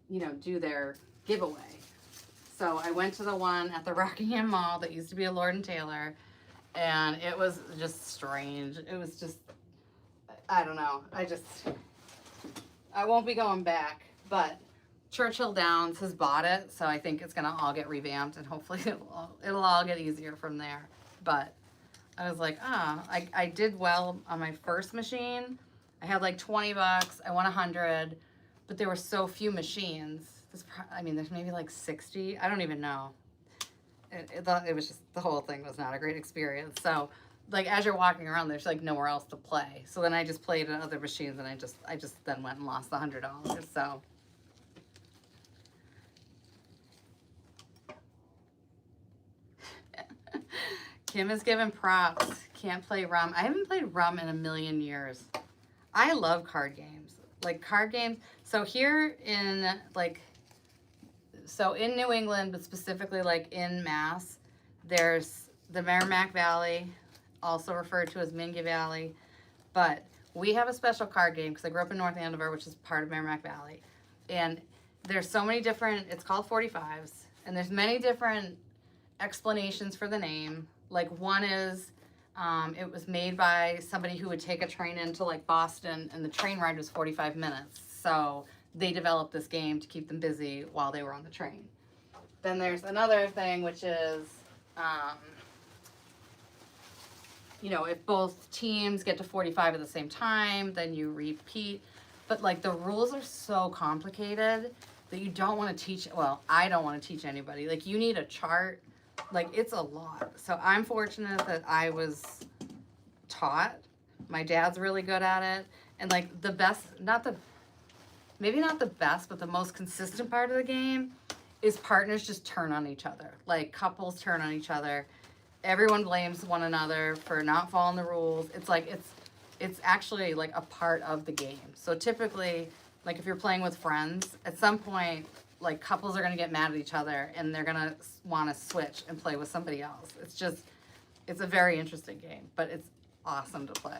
you know, do their giveaway. So I went to the one at the Rockingham Mall that used to be a Lord & Taylor, and it was just strange. It was just, I don't know. I won't be going back, but Churchill Downs has bought it, so I think it's gonna all get revamped, and hopefully it'll all get easier from there. But I was like, I did well on my first machine. I had like 20 bucks. I won 100, but there were so few machines. I mean, there's maybe like 60. I don't even know. It was just, the whole thing was not a great experience. So like as you're walking around, there's like nowhere else to play. So then I just played at other machines, and I just then went and lost the $100. So Kim is giving props. Can't play rum. I haven't played rum in a million years. I love card games. Like card games. So here in in New England, but specifically like in Mass, there's the Merrimack Valley, also referred to as Minga Valley. But we have a special card game because I grew up in North Andover, which is part of Merrimack Valley. And there's so many different, it's called 45s, and there's many different explanations for the name. Like one is, it was made by somebody who would take a train into like Boston, and the train ride was 45 minutes. So they developed this game to keep them busy while they were on the train. Then there's another thing, which is, you know, if both teams get to 45 at the same time, then you repeat. But like the rules are so complicated that you don't want to teach, well, I don't want to teach anybody. Like you need a chart, like it's a lot. So I'm fortunate that I was taught. My dad's really good at it. And like the best, maybe not the best, but the most consistent part of the game is partners just turn on each other. Like couples turn on each other. Everyone blames one another for not following the rules. It's like, it's actually like a part of the game. So typically, like if you're playing with friends, at some point, like couples are gonna get mad at each other and they're gonna wanna switch and play with somebody else. It's just, it's a very interesting game, but it's awesome to play.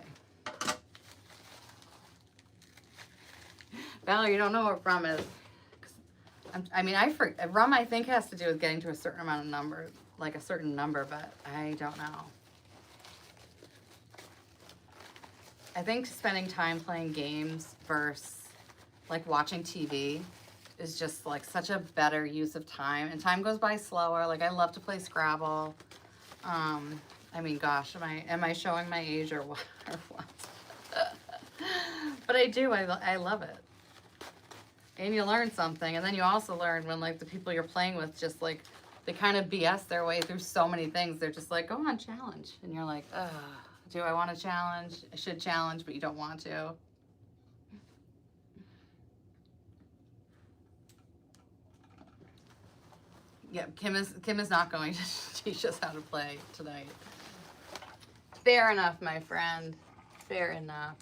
Valerie, you don't know what rum is. Rum I think has to do with getting to a certain amount of number, like a certain number, but I don't know. I think spending time playing games versus like watching TV is just like such a better use of time, and time goes by slower. Like I love to play Scrabble. I mean, gosh, am I showing my age or what? But I do. I love it. And you learn something, and then you also learn when like the people you're playing with just like they kind of BS their way through so many things. They're just like, go on, challenge, and you're like, ugh. Do I want to challenge? I should challenge, but you don't want to. Yeah, Kim is not going to teach us how to play tonight. Fair enough, my friend. Fair enough.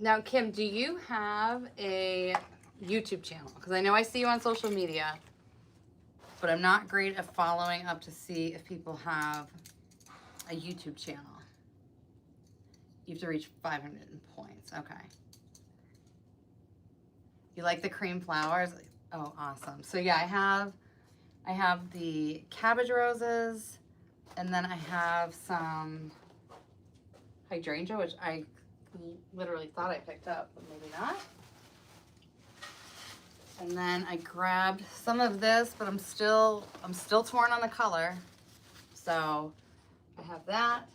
Now, Kim, do you have a YouTube channel? Because I know I see you on social media, but I'm not great at following up to see if people have a YouTube channel. You have to reach 500 points. Okay. You like the cream flowers? Oh, awesome. So yeah, I have the cabbage roses, and then I have some hydrangea, which I literally thought I picked up, but maybe not. And then I grabbed some of this, but I'm still torn on the color. So I have that.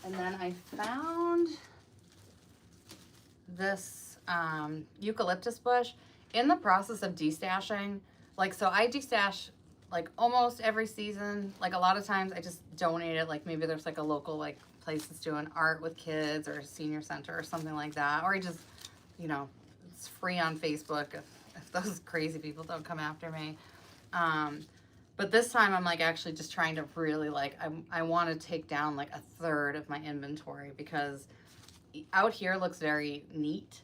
And then I found this eucalyptus bush in the process of destashing. Like, so I destash like almost every season. Like a lot of times I just donate it. Like maybe there's like a local like place that's doing art with kids or a senior center or something like that. Or I just, you know, it's free on Facebook if those crazy people don't come after me. But this time I'm like actually just trying to really like, I want to take down like a third of my inventory, because out here looks very neat.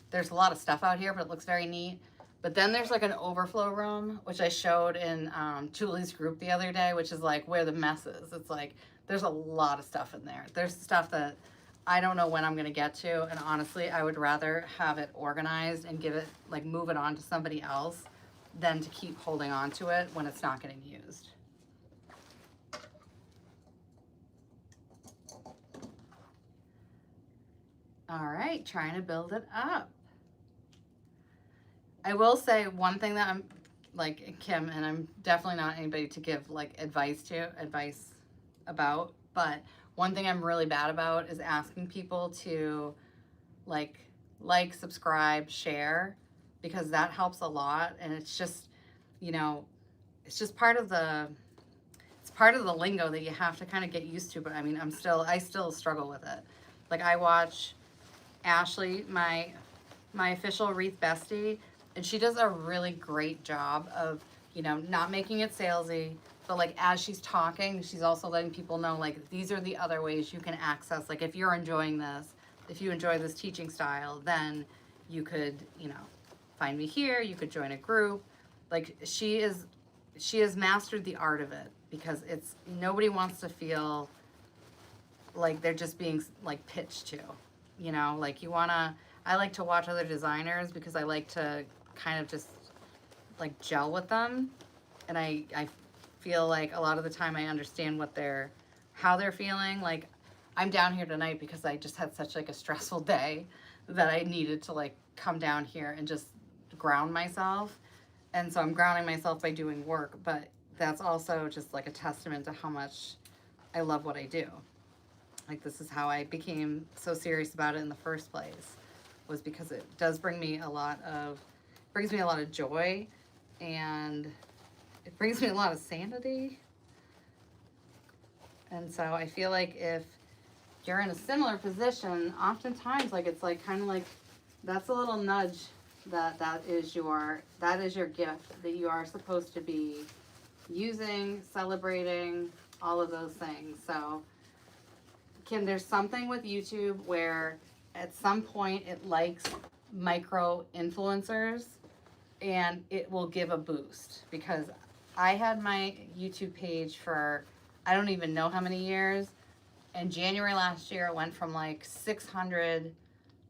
There's a lot of stuff out here, but it looks very neat. But then there's like an overflow room, which I showed in Julie's group the other day, which is like where the mess is. It's like, there's a lot of stuff in there. There's stuff that I don't know when I'm gonna get to. And honestly, I would rather have it organized and give it, like move it on to somebody else than to keep holding on to it when it's not getting used. All right, trying to build it up. I will say one thing that I'm like Kim, and I'm definitely not anybody to give like advice about, but one thing I'm really bad about is asking people to like, subscribe, share, because that helps a lot. And it's just, you know, it's just part of the lingo that you have to kind of get used to. But I mean, I still struggle with it. Like I watch Ashley, my official Wreath bestie, and she does a really great job of, you know, not making it salesy, but like as she's talking, she's also letting people know like these are the other ways you can access. Like if you're enjoying this, if you enjoy this teaching style, then you could, you know, find me here, you could join a group. Like she has mastered the art of it, because it's, nobody wants to feel like they're just being like pitched to, you know, like I like to watch other designers because I like to kind of just like gel with them. And I feel like a lot of the time I understand how they're feeling. Like I'm down here tonight because I just had such like a stressful day that I needed to like come down here and just ground myself. And so I'm grounding myself by doing work, but that's also just like a testament to how much I love what I do. Like this is how I became so serious about it in the first place, was because it does brings me a lot of joy, and it brings me a lot of sanity. And so I feel like if you're in a similar position, oftentimes like it's like kind of like that's a little nudge that is your gift that you are supposed to be using, celebrating, all of those things. So Kim, there's something with YouTube where at some point it likes micro influencers and it will give a boost, because I had my YouTube page for I don't even know how many years. In January last year, it went from like 600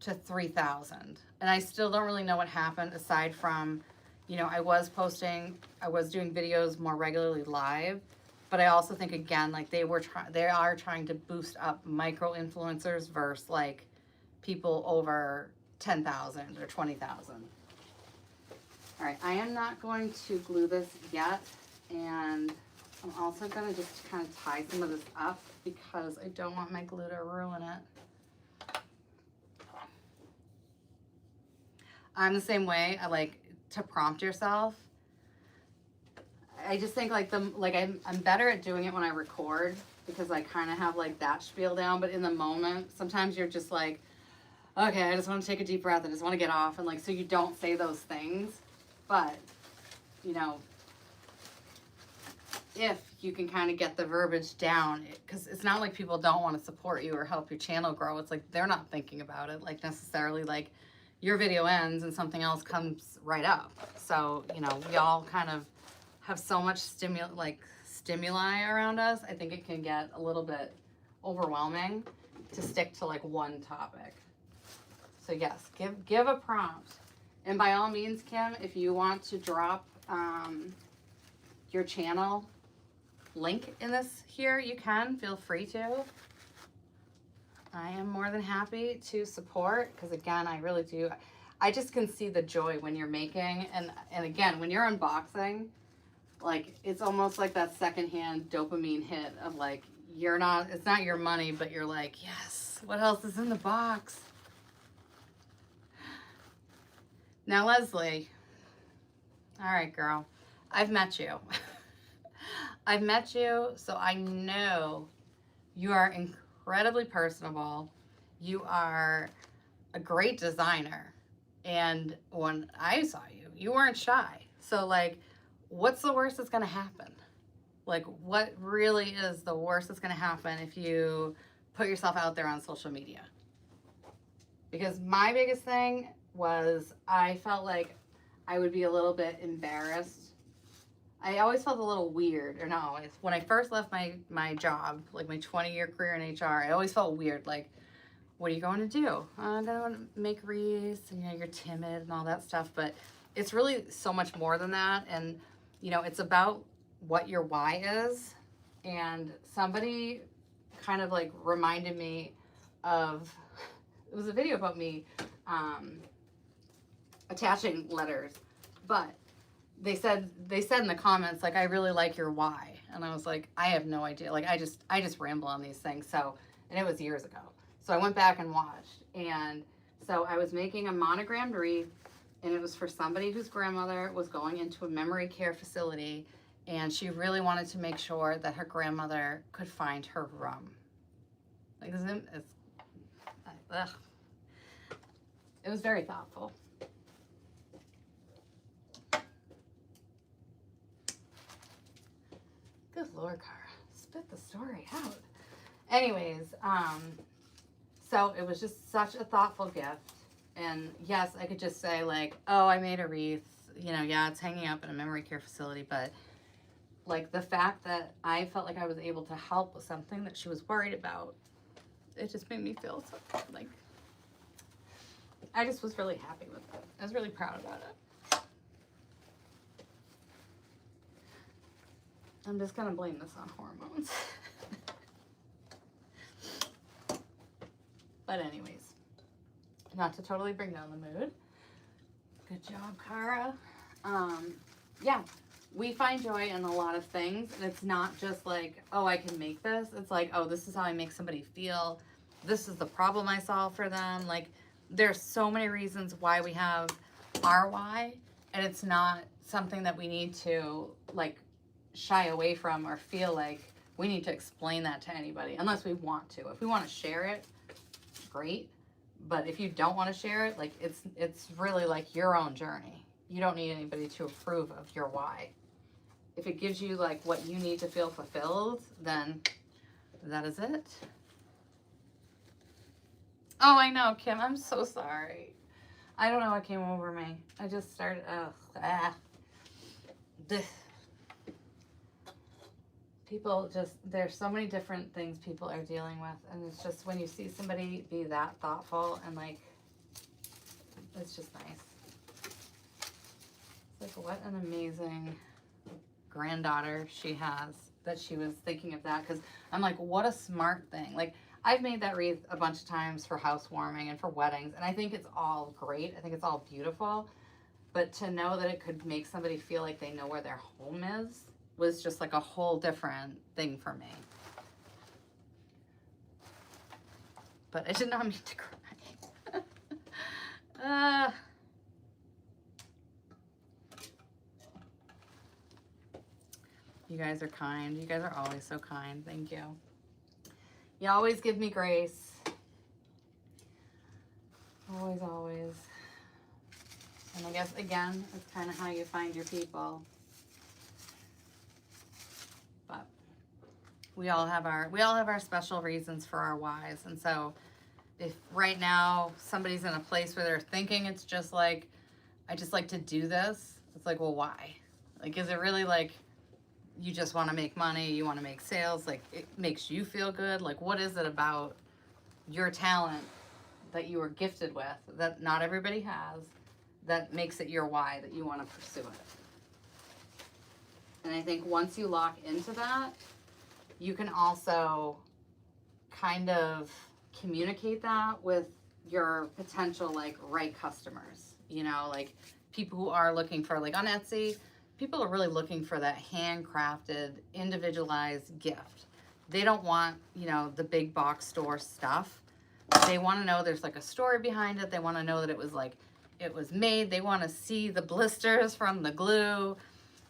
to 3,000. And I still don't really know what happened aside from, you know, I was doing videos more regularly live. But I also think, again, like they are trying to boost up micro influencers versus like people over 10,000 or 20,000. All right, I am not going to glue this yet, and I'm also going to just kind of tie some of this up because I don't want my glue to ruin it. I'm the same way. I like to prompt yourself. I just think like I'm better at doing it when I record, because I kind of have like that spiel down, but in the moment, sometimes you're just like, okay, I just want to take a deep breath. I just want to get off. And like, so you don't say those things, but you know, if you can kind of get the verbiage down, because it's not like people don't want to support you or help your channel grow. It's like they're not thinking about it like necessarily. Like your video ends and something else comes right up. So, you know, we all kind of have so much stimuli around us. I think it can get a little bit overwhelming to stick to like one topic. So yes, give a prompt. And by all means, Kim, if you want to drop your channel link in this here, you can. Feel free to. I am more than happy to support, because again, I really do. I just can see the joy when you're making, and again, when you're unboxing, like it's almost like that secondhand dopamine hit of like, it's not your money, but you're like, yes, what else is in the box? Now, Leslie, all right, girl, I've met you. I've met you, so I know you are incredibly personable. You are a great designer. And when I saw you, you weren't shy. So like, what's the worst that's going to happen? Like, what really is the worst that's going to happen if you put yourself out there on social media? Because my biggest thing was I felt like I would be a little bit embarrassed. I always felt a little weird, or not always. When I first left my job, like my 20-year career in HR, I always felt weird. Like, what are you going to do? I'm going to make wreaths, and you know, you're timid and all that stuff. But it's really so much more than that. And, you know, it's about what your why is. And somebody kind of like reminded me of, it was a video about me attaching letters, but they said in the comments, like, I really like your why. And I was like, I have no idea. Like, I just ramble on these things. So, and it was years ago. So I went back and watched. And so I was making a monogrammed wreath, and it was for somebody whose grandmother was going into a memory care facility, and she really wanted to make sure that her grandmother could find her room. Like, it was very thoughtful. Good Lord, Cara, spit the story out. Anyways, so it was just such a thoughtful gift. And yes, I could just say like, oh, I made a wreath, you know, yeah, it's hanging up in a memory care facility, but like the fact that I felt like I was able to help with something that she was worried about, it just made me feel so like, I just was really happy with it. I was really proud about it. I'm just gonna blame this on hormones. But anyways, not to totally bring down the mood. Good job, Cara. Yeah, we find joy in a lot of things, and it's not just like, oh, I can make this. It's like, oh, this is how I make somebody feel. This is the problem I solve for them. Like, there's so many reasons why we have our why, and it's not something that we need to like shy away from or feel like we need to explain that to anybody unless we want to. If we want to share it, great. But if you don't want to share it, like it's really like your own journey. You don't need anybody to approve of your why. If it gives you like what you need to feel fulfilled, then that is it. Oh, I know, Kim. I'm so sorry. I don't know what came over me. I just started. People just, there's so many different things people are dealing with, and it's just when you see somebody be that thoughtful and like, it's just nice. It's like, what an amazing granddaughter she has that she was thinking of that, because I'm like, what a smart thing. Like, I've made that wreath a bunch of times for housewarming and for weddings, and I think it's all great. I think it's all beautiful, but to know that it could make somebody feel like they know where their home is was just like a whole different thing for me. But I did not mean to cry. You guys are kind. You guys are always so kind. Thank you. You always give me grace. Always, always. And I guess, again, it's kind of how you find your people. But we all have our special reasons for our whys. And so if right now somebody's in a place where they're thinking it's just like, I just like to do this, it's like, well, why? Like, is it really like you just want to make money, you want to make sales, like it makes you feel good? Like, what is it about your talent that you were gifted with that not everybody has that makes it your why, that you want to pursue it? And I think once you lock into that, you can also kind of communicate that with your potential like right customers, you know, like people who are looking for, like on Etsy, people are really looking for that handcrafted, individualized gift. They don't want, you know, the big box store stuff. They want to know there's like a story behind it. They want to know that it was like, it was made. They want to see the blisters from the glue.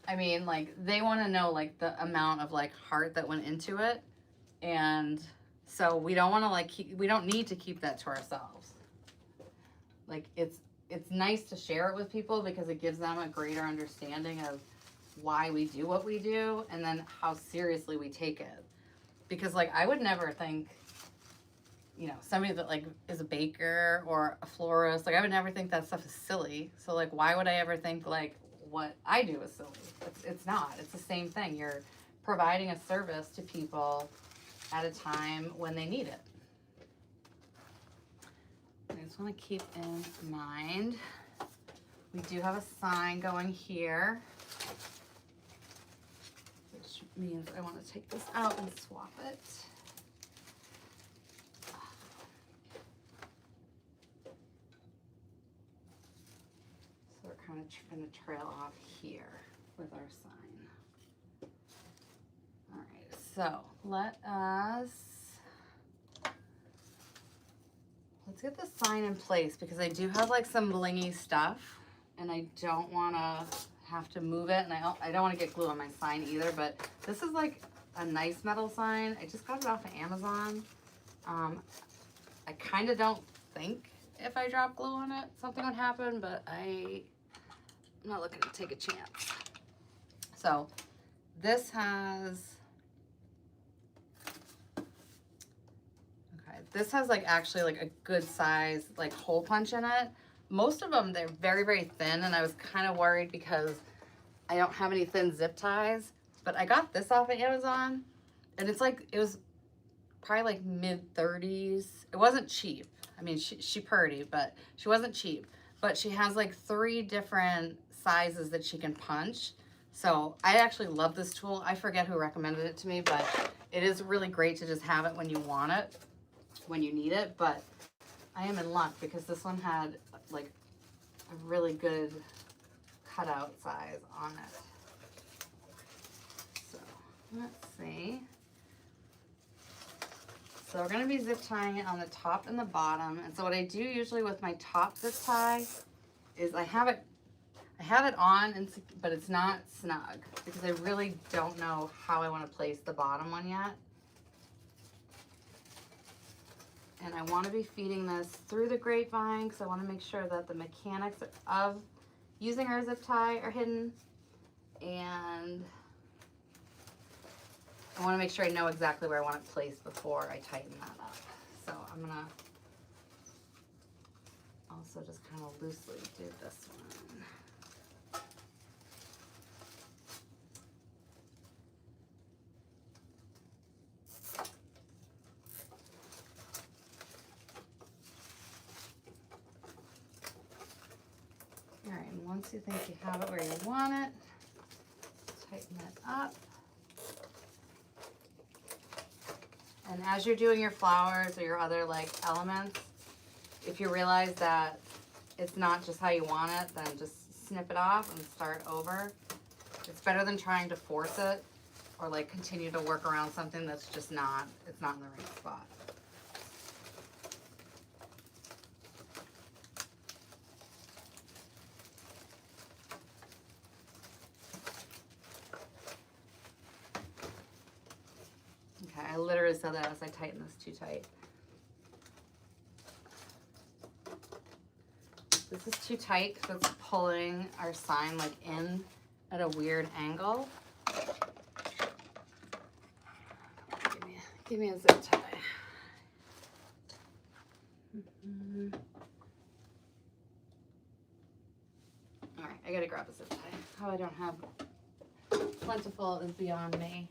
I mean, like, they want to know like the amount of like heart that went into it. And so we don't want to like we don't need to keep that to ourselves. Like, it's nice to share it with people because it gives them a greater understanding of why we do what we do and then how seriously we take it. Because like, I would never think, you know, somebody that like is a baker or a florist, like I would never think that stuff is silly. So like, why would I ever think like what I do is silly? It's not. It's the same thing. You're providing a service to people at a time when they need it. I just want to keep in mind, we do have a sign going here, which means I want to take this out and swap it. So we're kind of going to trail off here with our sign. All right, so let's get the sign in place because I do have like some blingy stuff and I don't want to have to move it, and I don't want to get glue on my sign either, but this is like a nice metal sign. I just got it off of Amazon. I kind of don't think if I drop glue on it something would happen, but I'm not looking to take a chance. So this has like actually like a good size like hole punch in it. Most of them, they're very, very thin, and I was kind of worried because I don't have any thin zip ties, but I got this off of Amazon, and it's like, it was probably like mid-30s. It wasn't cheap. I mean, she pretty, but she wasn't cheap. But she has like 3 different sizes that she can punch. So I actually love this tool. I forget who recommended it to me, but it is really great to just have it when you want it, when you need it. But I am in luck because this one had like a really good cutout size on it. So let's see. So we're going to be zip tying it on the top and the bottom. And so what I do usually with my top zip tie is I have it on, and but it's not snug because I really don't know how I want to place the bottom one yet. And I want to be feeding this through the grapevine because I want to make sure that the mechanics of using our zip tie are hidden. And I want to make sure I know exactly where I want it placed before I tighten that up. So I'm going to also just kind of loosely do this one. All right, and once you think you have it where you want it, tighten it up. And as you're doing your flowers or your other like elements, if you realize that it's not just how you want it, then just snip it off and start over. It's better than trying to force it or like continue to work around something that's just not, it's not in the right spot. Okay, I literally said that as I tighten this too tight. This is too tight because it's pulling our sign like in at a weird angle. Give me a zip tie. All right, I gotta grab a zip tie. How I don't have plentiful is beyond me.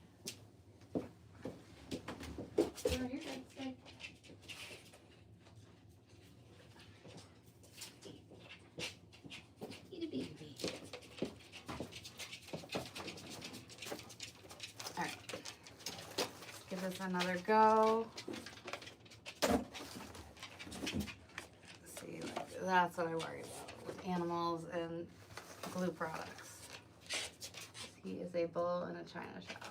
You're good. Stay. All right, let's give this another go. See, like, that's what I worry about with animals and glue products. He is a bull in a china shop.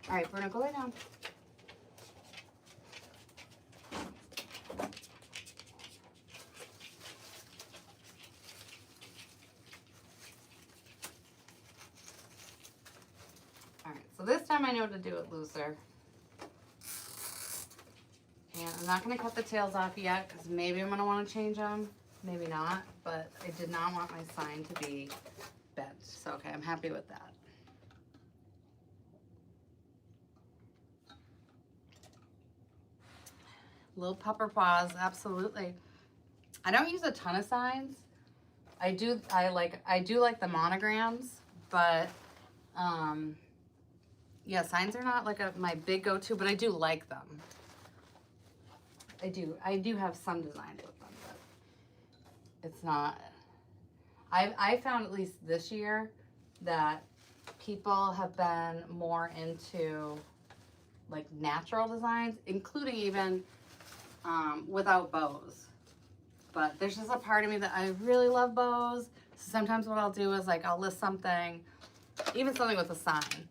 All right, Bruno, go lay down. All right, so this time I know to do it looser. And I'm not going to cut the tails off yet because maybe I'm going to want to change them, maybe not, but I did not want my sign to be bent. So, okay, I'm happy with that. Little pupper paws, absolutely. I don't use a ton of signs. I do like the monograms, but yeah, signs are not like my big go-to, but I do like them. I do have some designs with them, but it's not. I found at least this year that people have been more into like natural designs, including even without bows. But there's just a part of me that I really love bows. So sometimes what I'll do is like I'll list something, even something with a sign.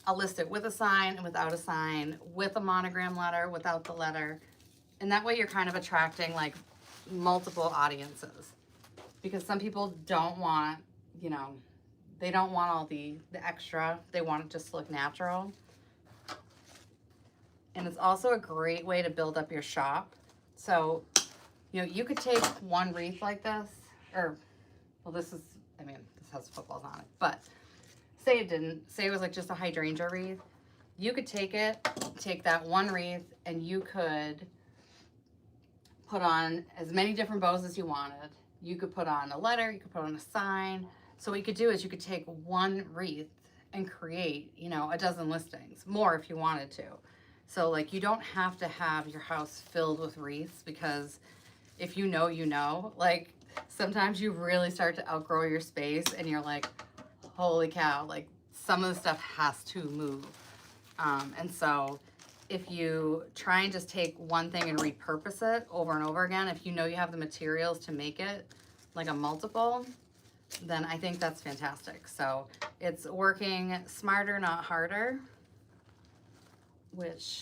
I'll list it with a sign and without a sign, with a monogram letter, without the letter. And that way you're kind of attracting like multiple audiences. Because some people don't want, you know, they don't want all the extra. They want it just to look natural. And it's also a great way to build up your shop. So, you know, you could take one wreath like this, or, well, this is, I mean, this has footballs on it, but say it didn't, say it was like just a hydrangea wreath. You could take it, take that one wreath, and you could put on as many different bows as you wanted. You could put on a letter, you could put on a sign. So what you could do is you could take one wreath and create, you know, a dozen listings, more if you wanted to. So like you don't have to have your house filled with wreaths, because if you know, you know, like sometimes you really start to outgrow your space and you're like, holy cow, like some of the stuff has to move. And so if you try and just take one thing and repurpose it over and over again, if you know you have the materials to make it like a multiple, then I think that's fantastic. So it's working smarter, not harder, which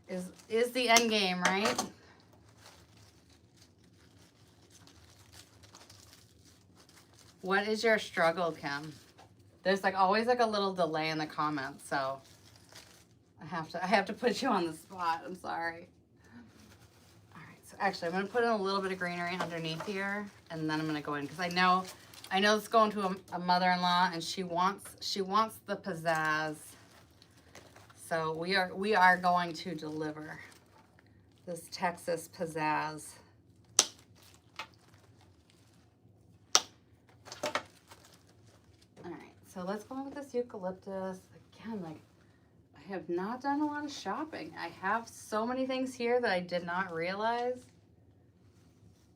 is the end game, right? What is your struggle, Kim? There's like always like a little delay in the comments, so I have to put you on the spot. I'm sorry. All right, so actually I'm gonna put in a little bit of greenery underneath here, and then I'm gonna go in because I know it's going to a mother-in-law, and she wants the pizzazz. So we are going to deliver this Texas pizzazz. All right, so let's go in with this eucalyptus. Again, like I have not done a lot of shopping. I have so many things here that I did not realize.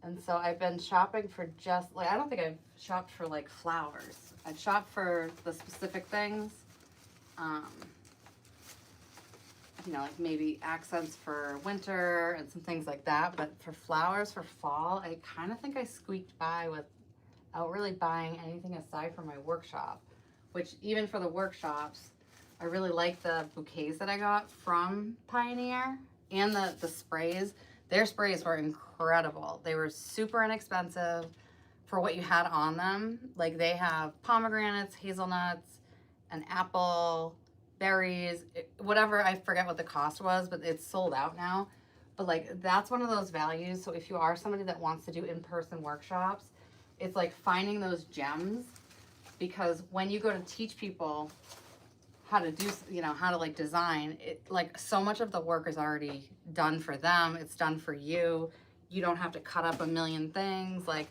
And so I've been shopping for just, like, I don't think I've shopped for like flowers. I've shopped for the specific things. You know, like maybe accents for winter and some things like that. But for flowers for fall, I kind of think I squeaked by without really buying anything aside from my workshop, which even for the workshops, I really like the bouquets that I got from Pioneer and the sprays. Their sprays were incredible. They were super inexpensive for what you had on them. Like they have pomegranates, hazelnuts, an apple, berries, whatever. I forget what the cost was, but it's sold out now. But like that's one of those values. So if you are somebody that wants to do in-person workshops, it's like finding those gems, because when you go to teach people how to do, you know, how to like design it, like so much of the work is already done for them. It's done for you. You don't have to cut up a million things. Like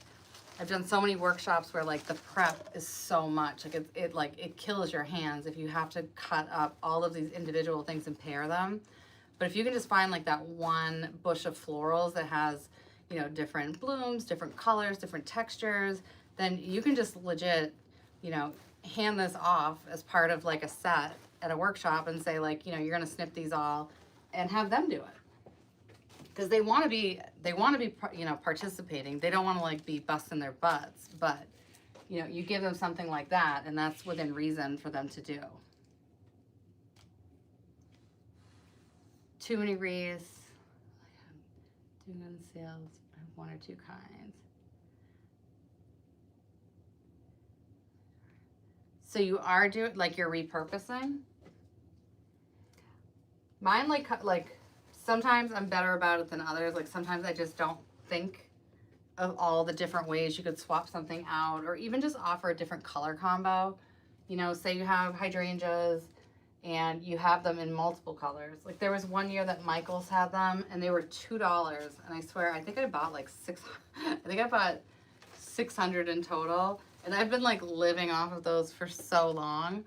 I've done so many workshops where like the prep is so much, like it kills your hands if you have to cut up all of these individual things and pair them. But if you can just find like that one bush of florals that has, you know, different blooms, different colors, different textures, then you can just legit, you know, hand this off as part of like a set at a workshop and say like, you know, you're going to snip these all and have them do it, because they want to be, you know, participating. They don't want to like be busting their butts, but you know, you give them something like that and that's within reason for them to do. Too many wreaths. Doing on sales. I have one or two kinds. So you are doing, like you're repurposing? Mine like sometimes I'm better about it than others. Like sometimes I just don't think of all the different ways you could swap something out, or even just offer a different color combo. You know, say you have hydrangeas and you have them in multiple colors. Like there was one year that Michael's had them and they were $2, and I swear I think I bought like I think I bought 600 in total. And I've been like living off of those for so long.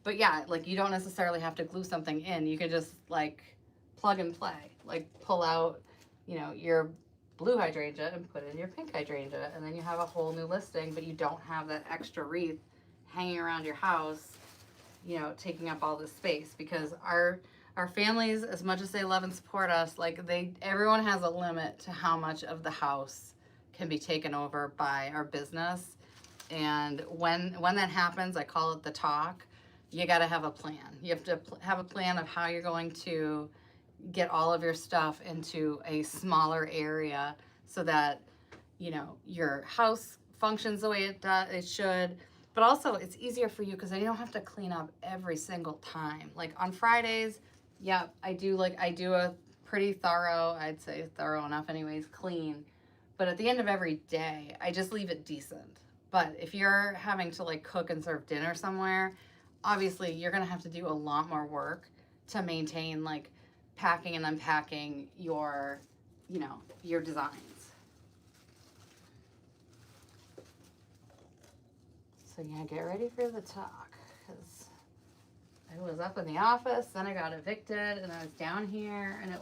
But yeah, like you don't necessarily have to glue something in. You can just like plug and play, like pull out, you know, your blue hydrangea and put in your pink hydrangea. And then you have a whole new listing, but you don't have that extra wreath hanging around your house, you know, taking up all this space. Because our families, as much as they love and support us, like everyone has a limit to how much of the house can be taken over by our business. And when that happens, I call it the talk. You got to have a plan. You have to have a plan of how you're going to get all of your stuff into a smaller area so that, you know, your house functions the way it should. But also it's easier for you because you don't have to clean up every single time. Like on Fridays, yeah, I do a pretty thorough, I'd say thorough enough anyways, clean. But at the end of every day, I just leave it decent. But if you're having to like cook and serve dinner somewhere, obviously you're gonna have to do a lot more work to maintain like packing and unpacking your, you know, your designs. So So yeah, get ready for the talk, because I was up in the office, then I got evicted, and I was down here, and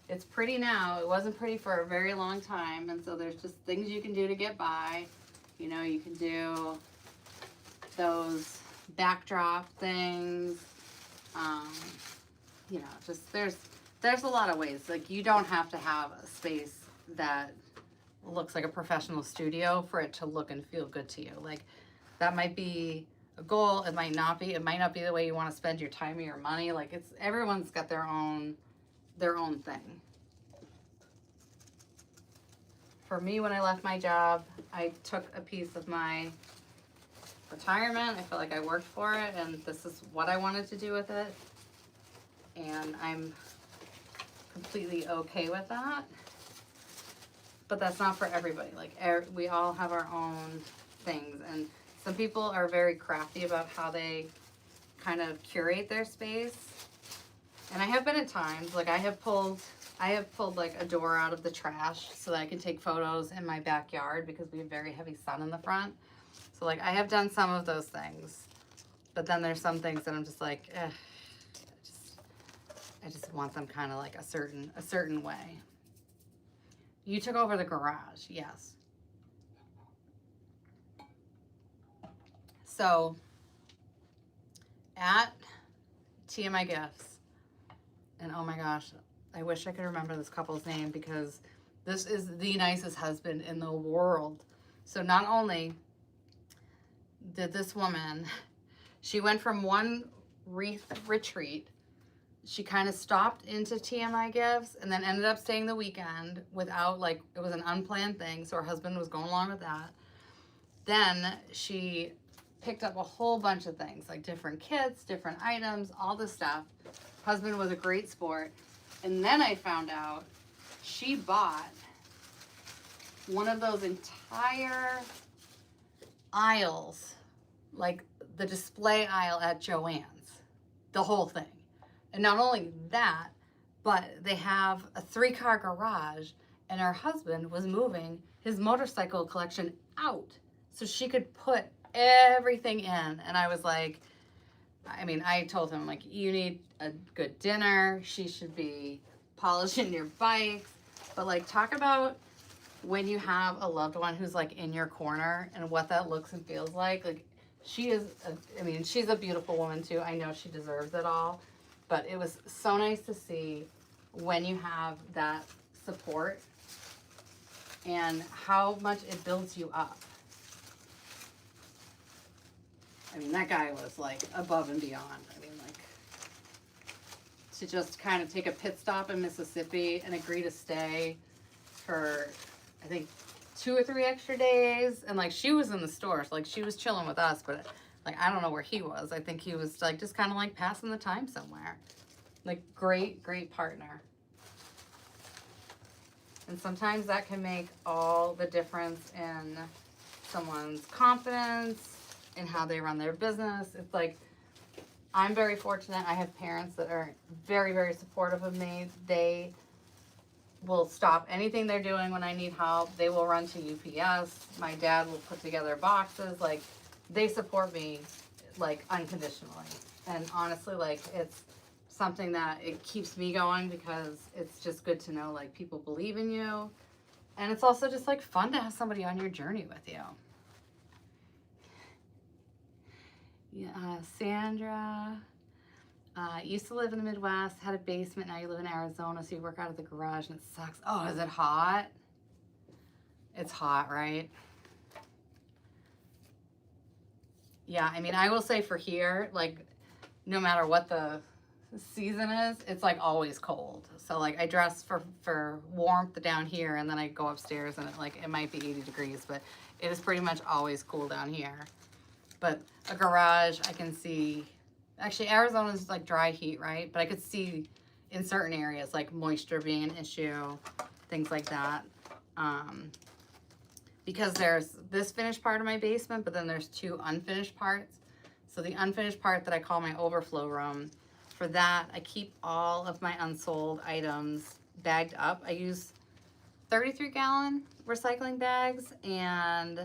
it's pretty now. It wasn't pretty for a very long time, and so there's just things you can do to get by. You know, you can do those backdrop things. You know, just there's a lot of ways. Like, you don't have to have a space that looks like a professional studio for it to look and feel good to you. Like, that might be a goal. It might not be. It might not be the way you want to spend your time or your money. Like, everyone's got their own thing. For me, when I left my job, I took a piece of my retirement. I felt like I worked for it, and this is what I wanted to do with it. And I'm completely okay with that. But that's not for everybody. Like, we all have our own things, and some people are very crafty about how they kind of curate their space. And I have been at times, like, I have pulled like a door out of the trash so that I can take photos in my backyard, because we have very heavy sun in the front. So, like, I have done some of those things, but then there's some things that I'm just like, I just want them kind of like a certain way. You took over the garage, yes. So at TMI Gifts, and oh my gosh, I wish I could remember this couple's name, because this is the nicest husband in the world. So not only did this woman, she went from one wreath retreat, she kind of stopped into TMI Gifts and then ended up staying the weekend without, like, it was an unplanned thing, so her husband was going along with that. Then she picked up a whole bunch of things, like different kits, different items, all this stuff. Husband was a great sport. And then I found out she bought one of those entire aisles, like the display aisle at Joann's, the whole thing. And not only that, but they have a 3-car garage, and her husband was moving his motorcycle collection out so she could put everything in. And I was like, I mean, I told him, like, you need a good dinner. She should be polishing your bikes. But, like, talk about when you have a loved one who's, like, in your corner and what that looks and feels like. Like, she is, I mean, she's a beautiful woman, too. I know she deserves it all. But it was so nice to see when you have that support and how much it builds you up. I mean, that guy was, like, above and beyond. I mean, like, to just kind of take a pit stop in Mississippi and agree to stay for, I think, 2 or 3 extra days. And, like, she was in the store, so, like, she was chilling with us, but, like, I don't know where he was. I think he was, like, just kind of, like, passing the time somewhere. Like, great partner. And sometimes that can make all the difference in someone's confidence, in how they run their business. It's like, I'm very fortunate. I have parents that are very supportive of me. They will stop anything they're doing when I need help. They will run to UPS. My dad will put together boxes. Like, they support me, like, unconditionally. And honestly, like, it's something that it keeps me going, because it's just good to know, like, people believe in you. And it's also just, like, fun to have somebody on your journey with you. Yeah, Sandra, used to live in the Midwest, had a basement, now you live in Arizona, so you work out of the garage and it sucks. Oh, is it hot? It's hot, right? Yeah, I mean, I will say for here, like, no matter what the season is, it's, like, always cold. So, like, I dress for warmth down here, and then I go upstairs and it might be 80 degrees, but it is pretty much always cool down here. But a garage, I can see, actually Arizona's like dry heat, right? But I could see in certain areas, like moisture being an issue, things like that. Because there's this finished part of my basement, but then there's 2 unfinished parts. So the unfinished part that I call my overflow room, for that, I keep all of my unsold items bagged up. I use 33-gallon recycling bags, and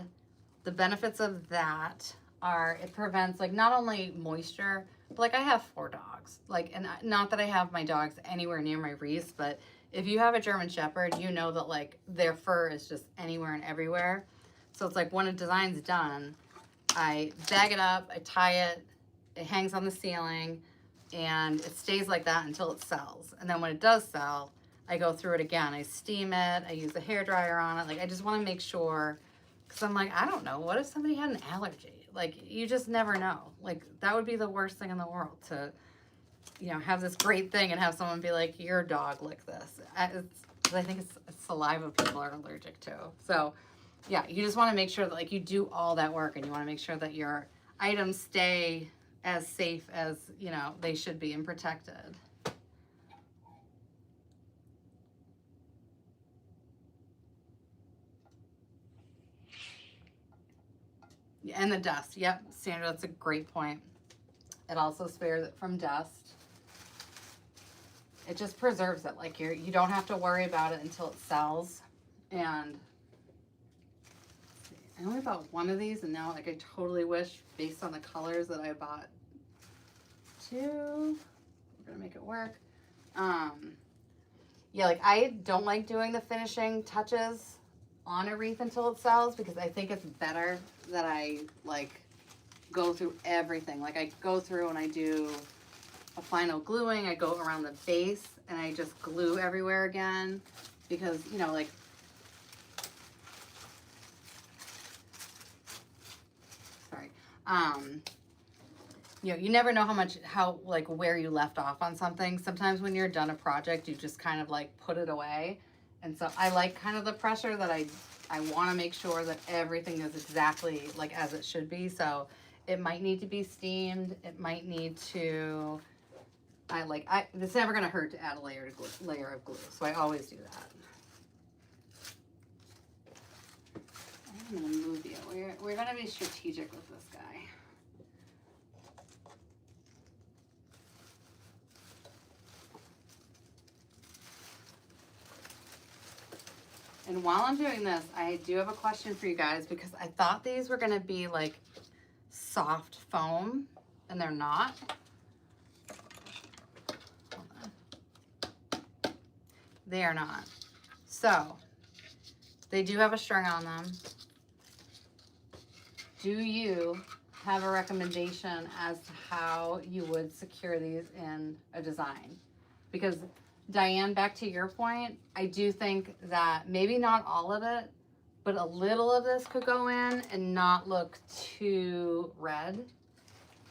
the benefits of that are it prevents like not only moisture, but like I have 4 dogs. Like, and not that I have my dogs anywhere near my Wreaths, but if you have a German Shepherd, you know that like their fur is just anywhere and everywhere. So it's like when a design's done, I bag it up, I tie it, it hangs on the ceiling, and it stays like that until it sells. And then when it does sell, I go through it again. I steam it, I use a hairdryer on it. Like I just want to make sure, because I'm like, I don't know, what if somebody had an allergy? Like you just never know. Like that would be the worst thing in the world to, you know, have this great thing and have someone be like, your dog licked this. I think it's saliva people are allergic to. So yeah, you just want to make sure that like you do all that work, and you want to make sure that your items stay as safe as, you know, they should be and protected. And the dust. Yep, Sandra, that's a great point. It also spares it from dust. It just preserves it. Like you don't have to worry about it until it sells. And I only bought one of these, and now like I totally wish, based on the colors, that I bought 2. We're gonna make it work. Yeah, like I don't like doing the finishing touches on a wreath until it sells, because I think it's better that I like go through everything. Like I go through and I do a final gluing, I go around the base and I just glue everywhere again, because, you know, like sorry, you know, you never know how like where you left off on something. Sometimes when you're done a project, you just kind of like put it away. And so I like kind of the pressure that I want to make sure that everything is exactly like as it should be. So it might need to be steamed. It might need to, it's never going to hurt to add a layer of glue. So I always do that. I'm going to move you. We're going to be strategic with this guy. And while I'm doing this, I do have a question for you guys, because I thought these were going to be like soft foam, and they're not. They are not. So they do have a string on them. Do you have a recommendation as to how you would secure these in a design? Because Diane, back to your point, I do think that maybe not all of it, but a little of this could go in and not look too red.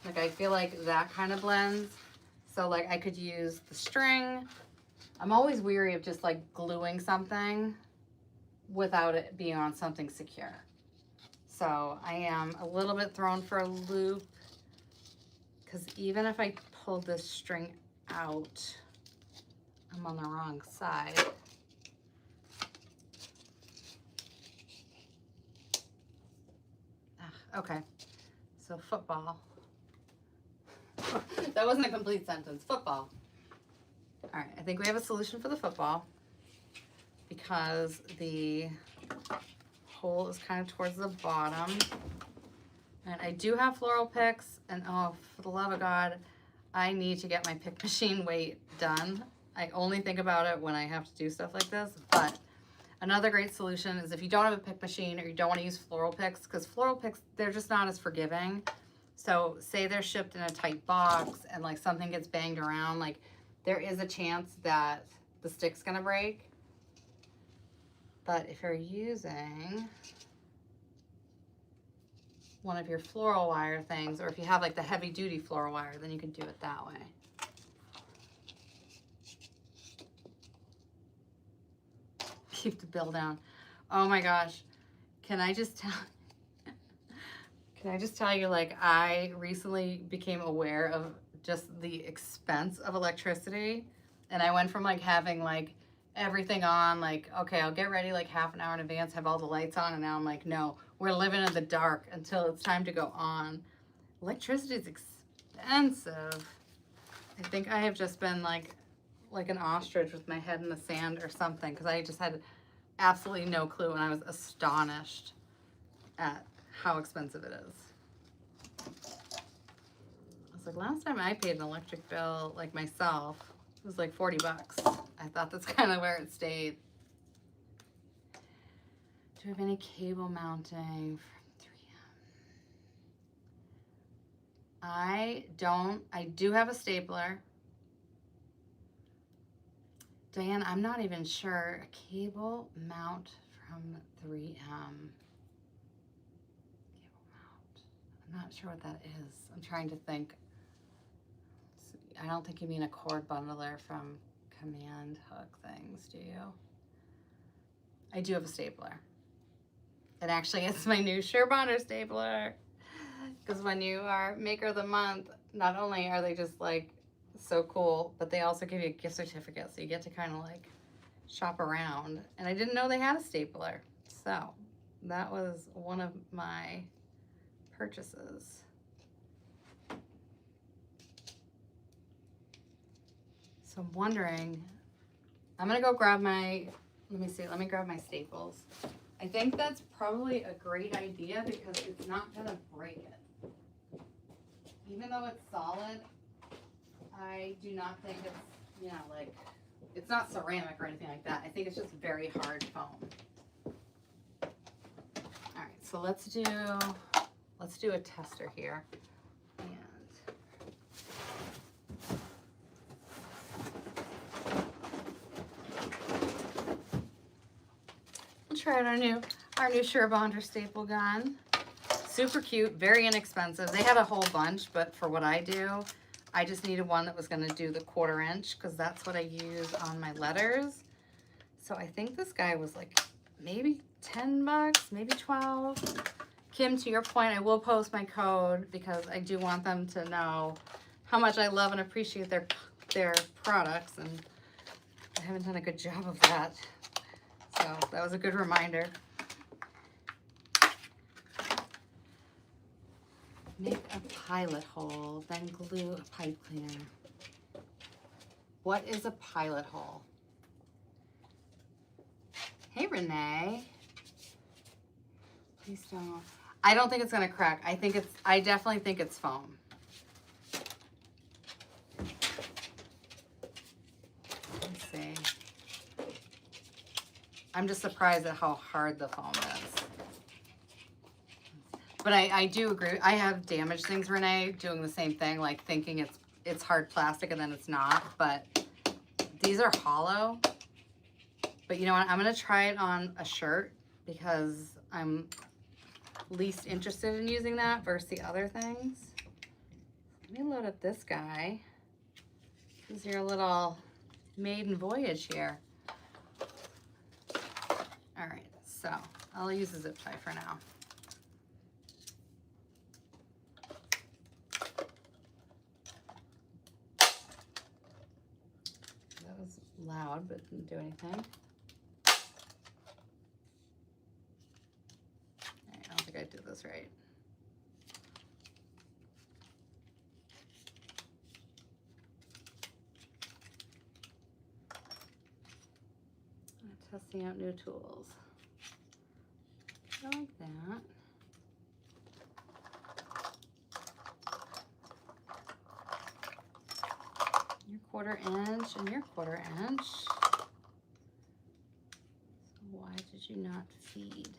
Like I feel like that kind of blends. So like I could use the string. I'm always weary of just like gluing something without it being on something secure. So I am a little bit thrown for a loop, because even if I pull this string out, I'm on the wrong side. Okay, so football. That wasn't a complete sentence. Football. All right, I think we have a solution for the football, because the hole is kind of towards the bottom. And I do have floral picks, and oh, for the love of God, I need to get my pick machine weight done. I only think about it when I have to do stuff like this. But another great solution is if you don't have a pick machine, or you don't want to use floral picks, because floral picks, they're just not as forgiving. So say they're shipped in a tight box and like something gets banged around, like there is a chance that the stick's gonna break. But if you're using one of your floral wire things, or if you have like the heavy duty floral wire, then you can do it that way. Keep the bill down. Oh my gosh. Can I just tell you, like, I recently became aware of just the expense of electricity. And I went from like having like everything on, like, okay, I'll get ready like half an hour in advance, have all the lights on, and now I'm like, no, we're living in the dark until it's time to go on. Electricity is expensive. I think I have just been like an ostrich with my head in the sand or something, because I just had absolutely no clue, and I was astonished at how expensive it is. I was like, last time I paid an electric bill, like myself, it was like 40 bucks. I thought that's kind of where it stayed. Do we have any cable mounting from 3M? I don't. I do have a stapler. Diane, I'm not even sure. A cable mount from 3M. Cable mount. I'm not sure what that is. I'm trying to think. I don't think you mean a cord bundler from Command Hook things, do you? I do have a stapler. And actually, it's my new Surebonder stapler. Because when you are Maker of the Month, not only are they just like so cool, but they also give you a gift certificate. So you get to kind of like shop around. And I didn't know they had a stapler. So that was one of my purchases. So I'm wondering, I'm gonna go grab my, let me grab my staples. I think that's probably a great idea because it's not gonna break it. Even though it's solid, I do not think it's, you know, like, it's not ceramic or anything like that. I think it's just very hard foam. All right, so let's do a tester here. Try out our new Surebonder staple gun. Super cute, very inexpensive. They had a whole bunch, but for what I do, I just needed one that was going to do the 1/4 inch because that's what I use on my letters. So I think this guy was like maybe 10 bucks, maybe 12. Kim, to your point, I will post my code because I do want them to know how much I love and appreciate their products, and I haven't done a good job of that. So that was a good reminder. Make a pilot hole, then glue a pipe cleaner. What is a pilot hole? Hey, Renee. Please don't. I don't think it's gonna crack. I definitely think it's foam. Let's see. I'm just surprised at how hard the foam is. But I do agree. I have damaged things, Renee, doing the same thing, like thinking it's hard plastic and then it's not. But these are hollow. But you know what? I'm going to try it on a shirt because I'm least interested in using that versus the other things. Let me load up this guy. This is your little maiden voyage here. All right, so I'll use a zip tie for now. That was loud, but didn't do anything. All right, I don't think I did this right. Testing out new tools. I like that. Your 1/4 inch and your 1/4 inch. So why did you not feed?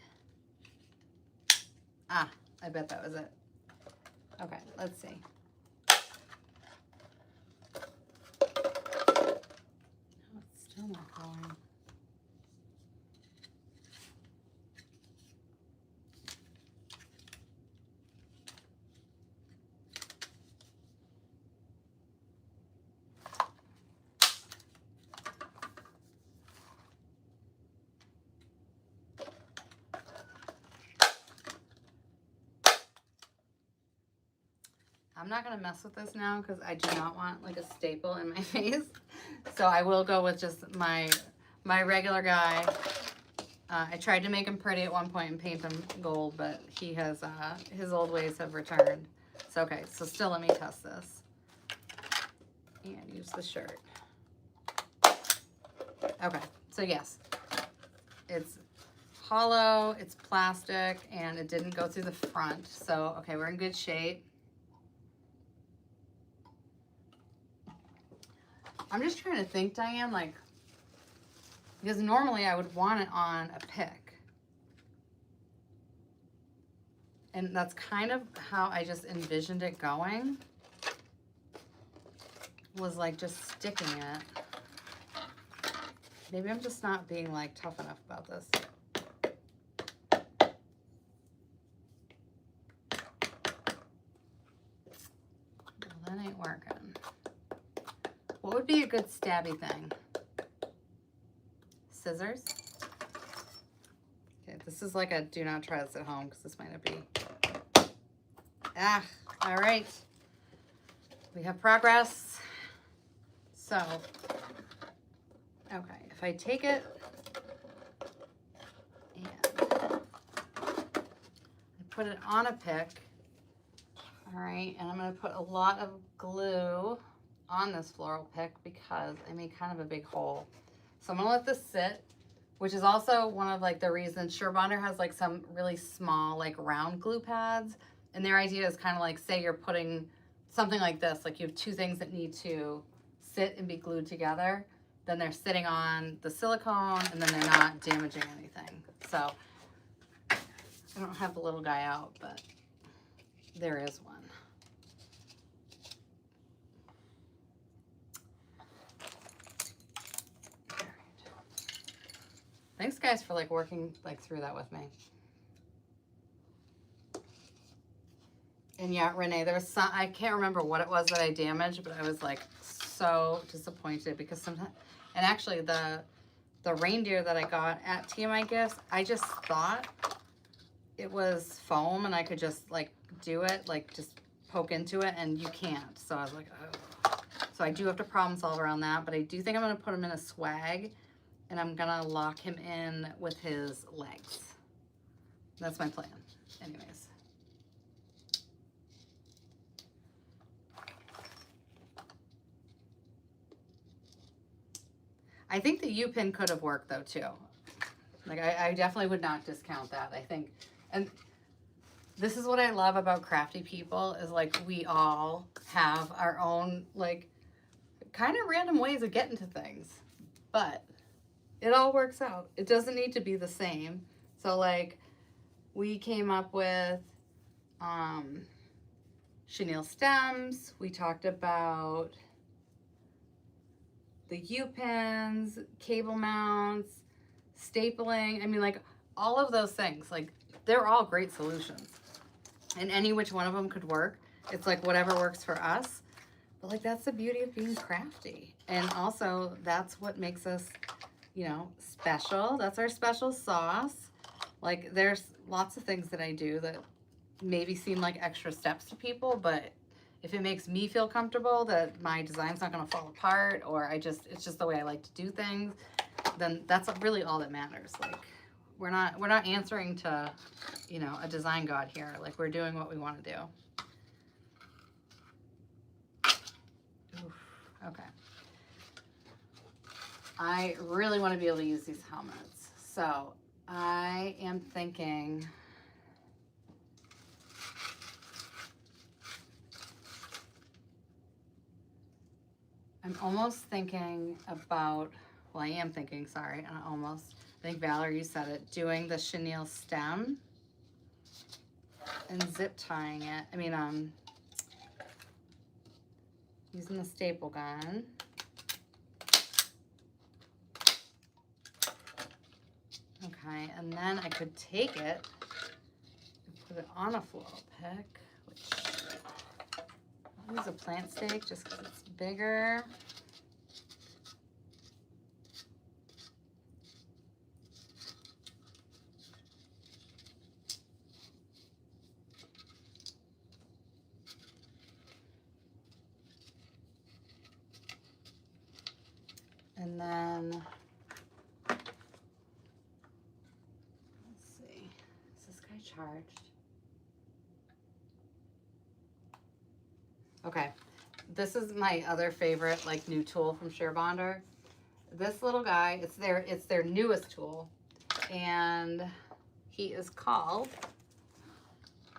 Ah, I bet that was it. Okay, let's see. No, it's still not going. I'm not gonna mess with this now because I do not want like a staple in my face. So I will go with just my regular guy. I tried to make him pretty at one point and paint him gold, but he has his old ways have returned. So okay, so still let me test this and use the shirt. Okay, so yes, it's hollow, it's plastic, and it didn't go through the front. So, okay, we're in good shape. I'm just trying to think, Diane, like, because normally I would want it on a pick. And that's kind of how I just envisioned it going. Was like just sticking it. Maybe I'm just not being like tough enough about this. Well, that ain't working. What would be a good stabby thing? Scissors. Okay, this is like a do not try this at home because this might not be. Ah, all right. We have progress. So, okay, if I take it and I put it on a pick, all right, and I'm going to put a lot of glue on this floral pick because I made kind of a big hole. So I'm going to let this sit, which is also one of like the reasons Surebonder has like some really small like round glue pads, and their idea is kind of like, say you're putting something like this, like you have two things that need to sit and be glued together, then they're sitting on the silicone and then they're not damaging anything. So I don't have the little guy out, but there is one. All right. Thanks guys for like working like through that with me. And yeah, Renee, there was some, I can't remember what it was that I damaged, but I was like so disappointed because sometimes, and actually the reindeer that I got at TMI Gifts, I just thought it was foam and I could just like do it, like just poke into it, and you can't. So I was like, oh. So I do have to problem solve around that, but I do think I'm gonna put him in a swag and I'm gonna lock him in with his legs. That's my plan. Anyways. I think the U-pin could have worked though too. Like I definitely would not discount that. I think, and this is what I love about crafty people is like we all have our own like kind of random ways of getting to things, but it all works out. It doesn't need to be the same. So like we came up with chenille stems. We talked about the U-pins, cable mounts, stapling. I mean, like all of those things, like they're all great solutions. And any which one of them could work. It's like whatever works for us. But like that's the beauty of being crafty. And also that's what makes us, you know, special. That's our special sauce. Like there's lots of things that I do that maybe seem like extra steps to people, but if it makes me feel comfortable that my design's not going to fall apart, or it's just the way I like to do things, then that's really all that matters. Like we're not answering to, you know, a design god here. Like we're doing what we want to do. Oof, okay. I really want to be able to use these helmets. So I am thinking, I'm almost thinking about, well, I am thinking, sorry, I think Valerie, you said it, doing the chenille stem and zip tying it. I mean, using the staple gun. Okay, and then I could take it and put it on a floral pick, which I'll use a plant stake just because it's bigger. And then, let's see, is this guy charged? Okay, this is my other favorite, like, new tool from Surebonder. This little guy, it's their newest tool, and he is called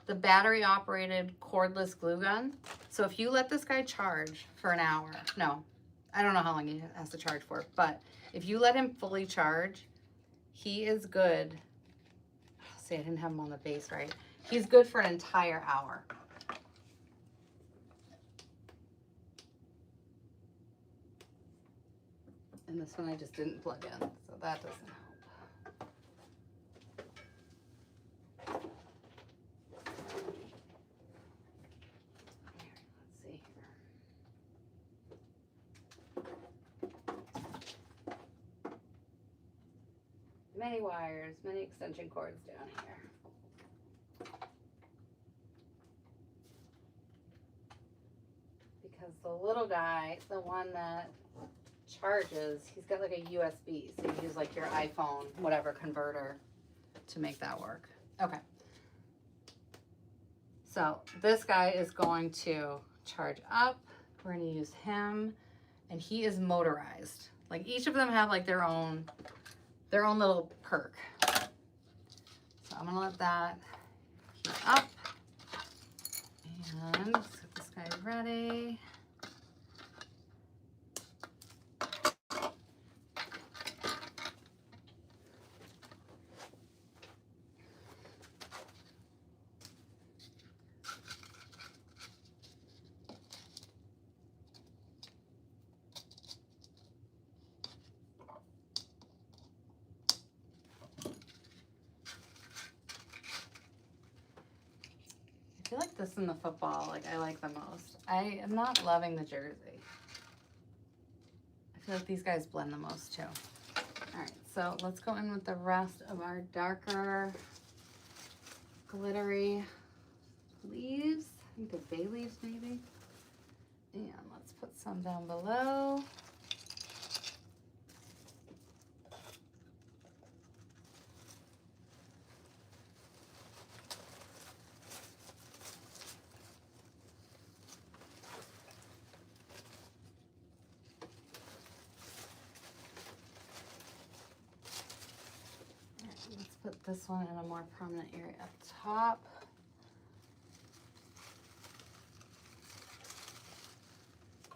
the battery operated cordless glue gun. So if you let this guy charge for an hour, no, I don't know how long he has to charge for, but if you let him fully charge, he is good. See, I didn't have him on the base right. He's good for an entire hour. And this one I just didn't plug in, so that doesn't help. Many wires, many extension cords down here. Because the little guy, the one that charges, he's got like a USB, so you use like your iPhone, whatever converter to make that work. Okay. So this guy is going to charge up. We're going to use him, and he is motorized. Like each of them have like their own little perk. So I'm gonna let that heat up. And let's get this guy ready. I feel like this and the football, like I like the most. I am not loving the jersey. I feel like these guys blend the most too. All right, so let's go in with the rest of our darker glittery leaves. I think they're bay leaves maybe. And let's put some down below. Put this one in a more prominent area up top.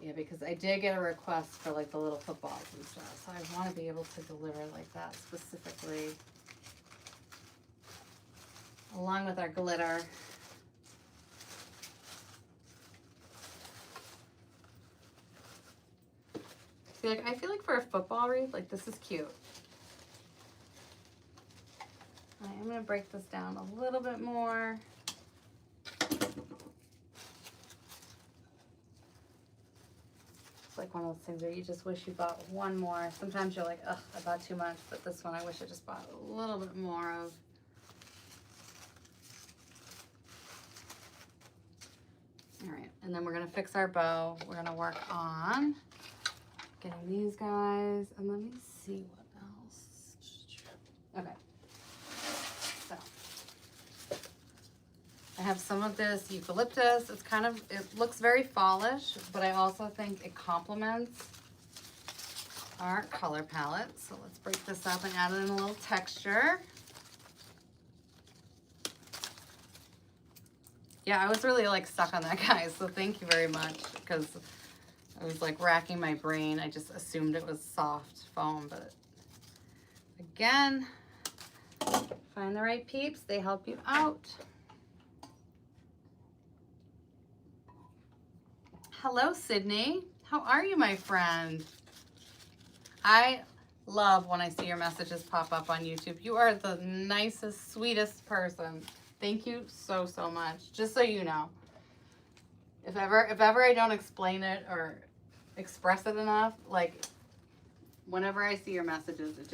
Yeah, because I did get a request for like the little footballs and stuff, so I want to be able to deliver like that specifically, along with our glitter. I feel like for a football wreath, like this is cute. I'm going to break this down a little bit more. It's like one of those things where you just wish you bought one more. Sometimes you're like, ugh, I bought too much, but this one I wish I just bought a little bit more of. All right, and then we're going to fix our bow. We're going to work on getting these guys, and let me see what else. Okay. I have some of this eucalyptus. It's kind of, it looks very fallish, but I also think it complements our color palette. So let's break this up and add in a little texture. Yeah, I was really like stuck on that, guys. So thank you very much, because I was like racking my brain. I just assumed it was soft foam, but again, find the right peeps. They help you out. Hello, Sydney. How are you, my friend? I love when I see your messages pop up on YouTube. You are the nicest, sweetest person. Thank you so, so much. Just so you know, if ever I don't explain it or express it enough, like whenever I see your messages, it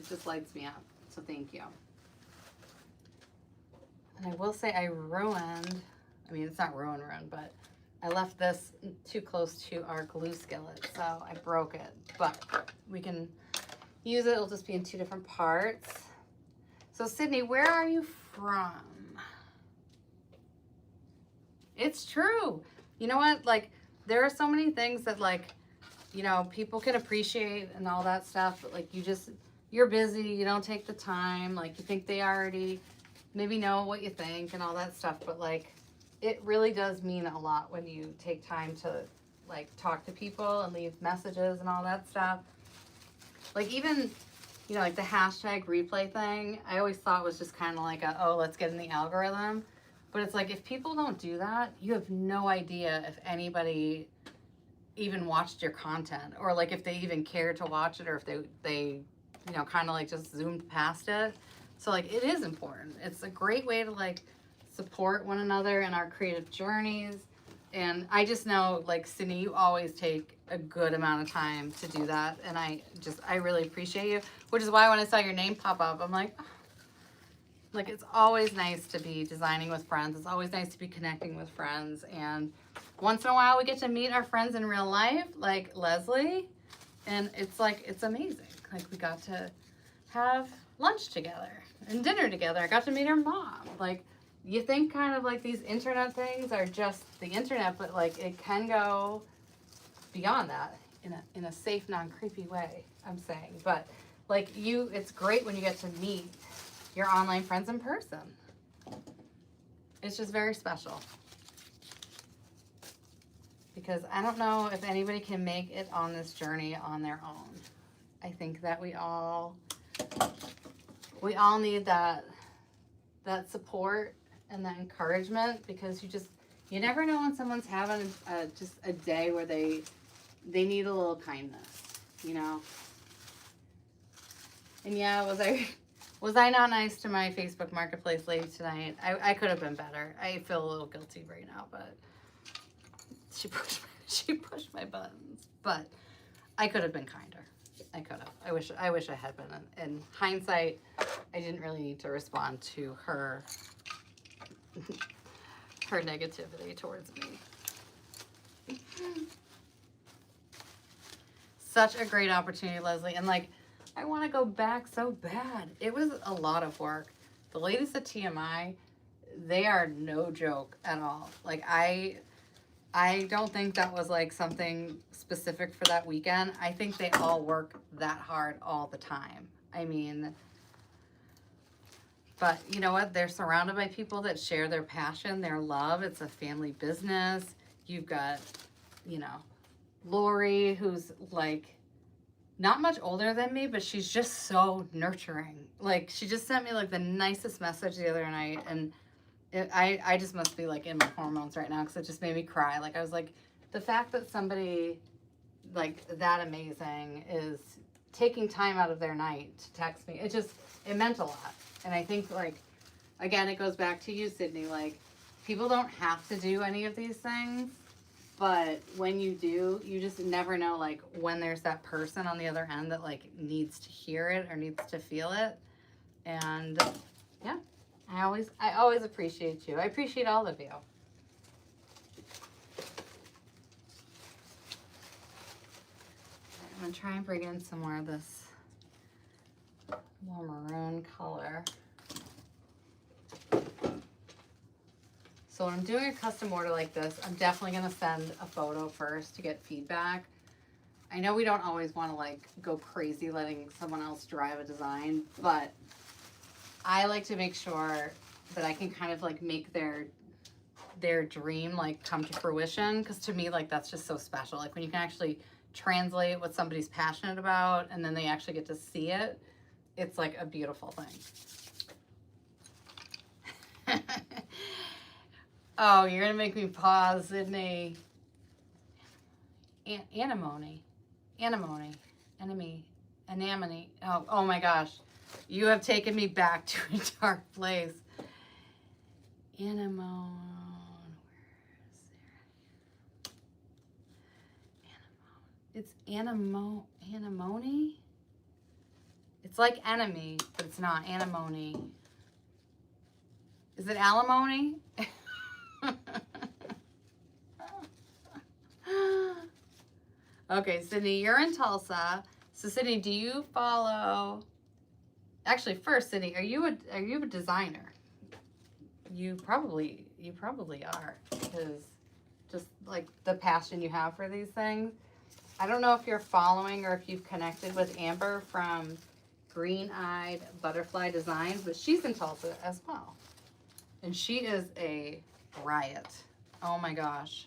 just lights me up. So thank you. And I will say I mean, it's not ruined, but I left this too close to our glue skillet, so I broke it, but we can use it. It'll just be in two different parts. So Sydney, where are you from? It's true. You know what? Like, there are so many things that, like, you know, people can appreciate and all that stuff, but like you you're busy, you don't take the time, like you think they already maybe know what you think and all that stuff, but like it really does mean a lot when you take time to like talk to people and leave messages and all that stuff. Like even, you know, like the hashtag replay thing, I always thought was just kind of like a, oh, let's get in the algorithm. But it's like, if people don't do that, you have no idea if anybody even watched your content, or like if they even cared to watch it, or if they you know, kind of like just zoomed past it. So like it is important. It's a great way to like support one another in our creative journeys. And I just know, like, Sydney, you always take a good amount of time to do that. And I really appreciate you, which is why when I saw your name pop up, I'm like, oh. Like, it's always nice to be designing with friends. It's always nice to be connecting with friends. And once in a while we get to meet our friends in real life, like Leslie. And it's like, it's amazing. Like, we got to have lunch together and dinner together. I got to meet her mom. Like, you think kind of like these internet things are just the internet, but like it can go beyond that in a safe, non-creepy way, I'm saying. But like it's great when you get to meet your online friends in person. It's just very special. Because I don't know if anybody can make it on this journey on their own. I think that we all need that support and that encouragement, because you never know when someone's having just a day where they need a little kindness, you know. And yeah, was I not nice to my Facebook Marketplace lady tonight? I could have been better. I feel a little guilty right now, but she pushed my buttons. But I could have been kinder. I could have. I wish I had been. In hindsight, I didn't really need to respond to her negativity towards me. Such a great opportunity, Leslie. And like, I want to go back so bad. It was a lot of work. The ladies at TMI, they are no joke at all. Like, I don't think that was like something specific for that weekend. I think they all work that hard all the time. I mean, but you know what? They're surrounded by people that share their passion, their love. It's a family business. You've got, you know, Lori, who's like not much older than me, but she's just so nurturing. Like, she just sent me like the nicest message the other night, and I just must be like in my hormones right now, because it just made me cry. Like, I was like, the fact that somebody like that amazing is taking time out of their night to text me, it meant a lot. And I think, like, again, it goes back to you, Sydney. Like, people don't have to do any of these things, but when you do, you just never know, like, when there's that person on the other end that, like, needs to hear it or needs to feel it. And, yeah, I always appreciate you. I appreciate all of you. I'm going to try and bring in some more of this more maroon color. So when I'm doing a custom order like this, I'm definitely going to send a photo first to get feedback. I know we don't always want to like go crazy letting someone else drive a design, but I like to make sure that I can kind of like make their dream like come to fruition, because to me, like, that's just so special. Like, when you can actually translate what somebody's passionate about and then they actually get to see it, it's like a beautiful thing. Oh, you're gonna make me pause, Sydney. Anemone. Oh my gosh. You have taken me back to a dark place. Anemone. Where is there? It's anemone? It's like enemy, but it's not. Anemone. Is it alimony? Okay, Sydney, you're in Tulsa. So, Sydney, do you follow? Actually, first, Sydney, are you a designer? You probably are, because just like the passion you have for these things. I don't know if you're following or if you've connected with Amber from Green-Eyed Butterfly Designs, but she's in Tulsa as well. And she is a riot. Oh my gosh.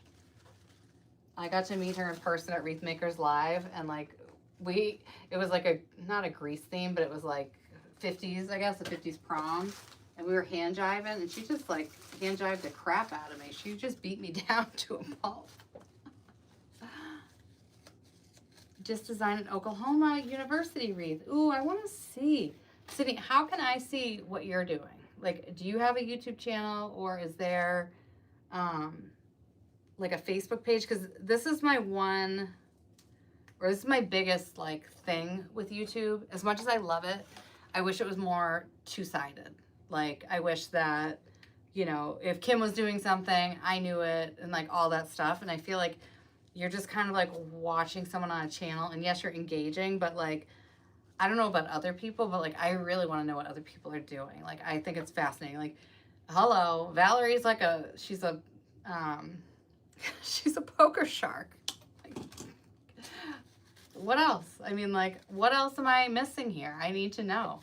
I got to meet her in person at Wreath Makers Live, and like it was like a, not a grease theme, but it was like 50s, I guess, a 50s prom. And we were hand jiving, and she just like hand jived the crap out of me. She just beat me down to a pulp. Just designed an Oklahoma University wreath. Ooh, I want to see. Sydney, how can I see what you're doing? Like, do you have a YouTube channel, or is there like a Facebook page? Because this is my one, or this is my biggest like thing with YouTube. As much as I love it, I wish it was more two-sided. Like, I wish that, you know, if Kim was doing something, I knew it, and like all that stuff. And I feel like you're just kind of like watching someone on a channel, and yes, you're engaging, but like, I don't know about other people, but like, I really want to know what other people are doing. Like, I think it's fascinating. Like, hello, Valerie's like she's a poker shark. Like, what else? I mean, like, what else am I missing here? I need to know.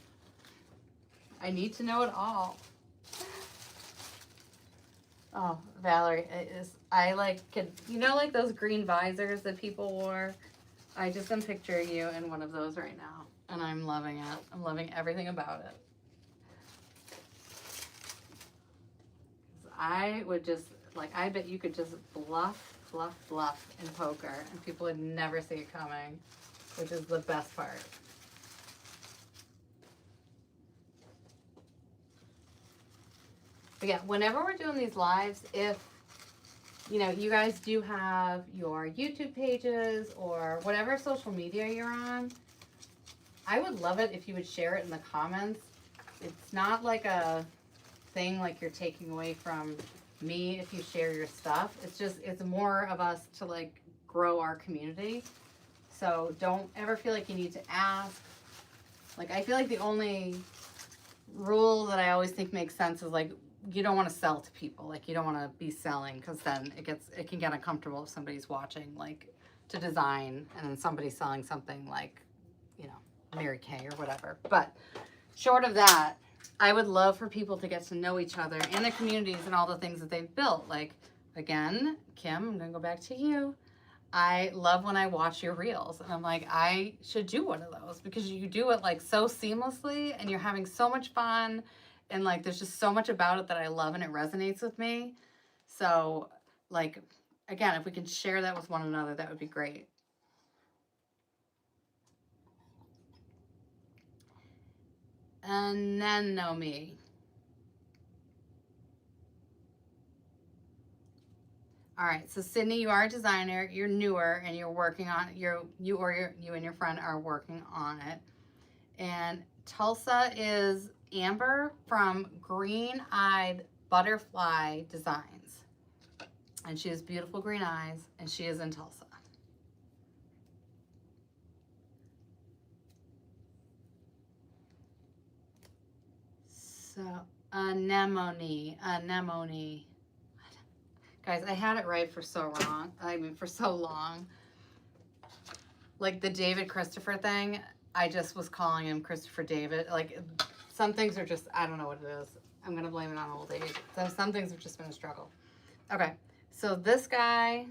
I need to know it all. Oh, Valerie, I like, you know, like those green visors that people wore? I just am picturing you in one of those right now, and I'm loving it. I'm loving everything about it. I would just, like, I bet you could just bluff in poker, and people would never see it coming, which is the best part. But yeah, whenever we're doing these lives, if, you know, you guys do have your YouTube pages or whatever social media you're on, I would love it if you would share it in the comments. It's not like a thing like you're taking away from me if you share your stuff. It's just, it's more of us to like grow our community. So don't ever feel like you need to ask. Like, I feel like the only rule that I always think makes sense is like, you don't want to sell to people. Like, you don't want to be selling, because then it can get uncomfortable if somebody's watching like to design and then somebody's selling something like, you know, Mary Kay or whatever. But short of that, I would love for people to get to know each other and their communities and all the things that they've built. Like, again, Kim, I'm gonna go back to you. I love when I watch your reels, and I'm like, I should do one of those, because you do it like so seamlessly, and you're having so much fun. And like, there's just so much about it that I love, and it resonates with me. So like, again, if we can share that with one another, that would be great. And then know me. All right, so Sydney, you are a designer, you're newer, and you're working on it. You and your friend are working on it. And Tulsa is Amber from Green-Eyed Butterfly Designs. And she has beautiful green eyes, and she is in Tulsa. So, anemone. Guys, I had it right for so long. Like the David Christopher thing, I just was calling him Christopher David. Like, some things are just, I don't know what it is. I'm going to blame it on old age. So some things have just been a struggle. Okay, so this guy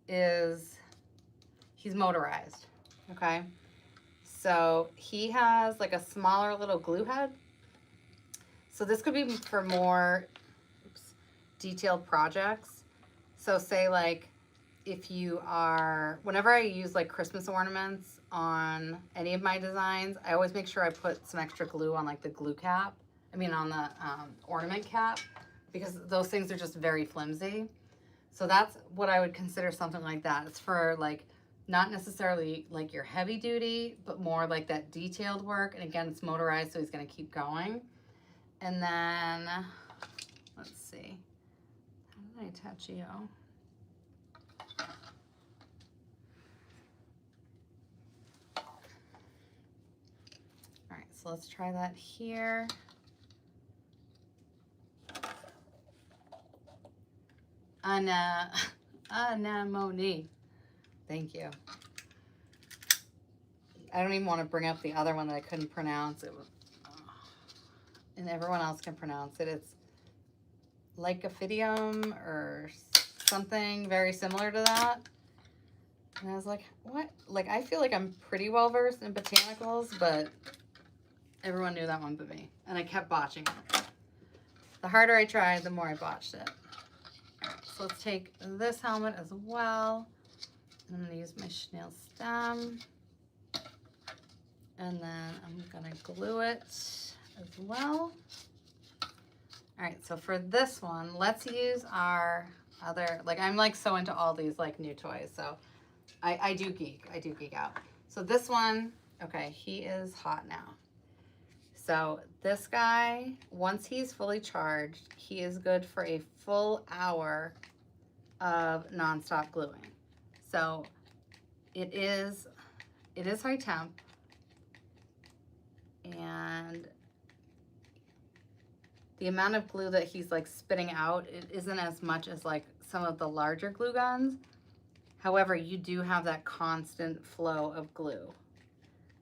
he's motorized, okay? So he has like a smaller little glue head. So this could be for more detailed projects. So say like, if you are, whenever I use like Christmas ornaments on any of my designs, I always make sure I put some extra glue on like the glue cap. I mean on the ornament cap, because those things are just very flimsy. So that's what I would consider something like that. It's for like, not necessarily like your heavy duty, but more like that detailed work. And again, it's motorized, so he's gonna keep going. And then, let's see, how did I attach you? All right, so let's try that here. Anemone. Thank you. I don't even want to bring up the other one that I couldn't pronounce. It was, and everyone else can pronounce it. It's lycophydium or something very similar to that. And I was like, what? Like, I feel like I'm pretty well versed in botanicals, but everyone knew that one but me. And I kept botching it. The harder I tried, the more I botched it. All right, so let's take this helmet as well. And I'm going to use my chenille stem. And then I'm going to glue it as well. All right, so for this one, let's use our other, like, I'm like so into all these like new toys. So I do geek out. So this one, okay, he is hot now. So this guy, once he's fully charged, he is good for a full hour of nonstop gluing. So it is high temp, and the amount of glue that he's like spitting out, it isn't as much as like some of the larger glue guns. However, you do have that constant flow of glue.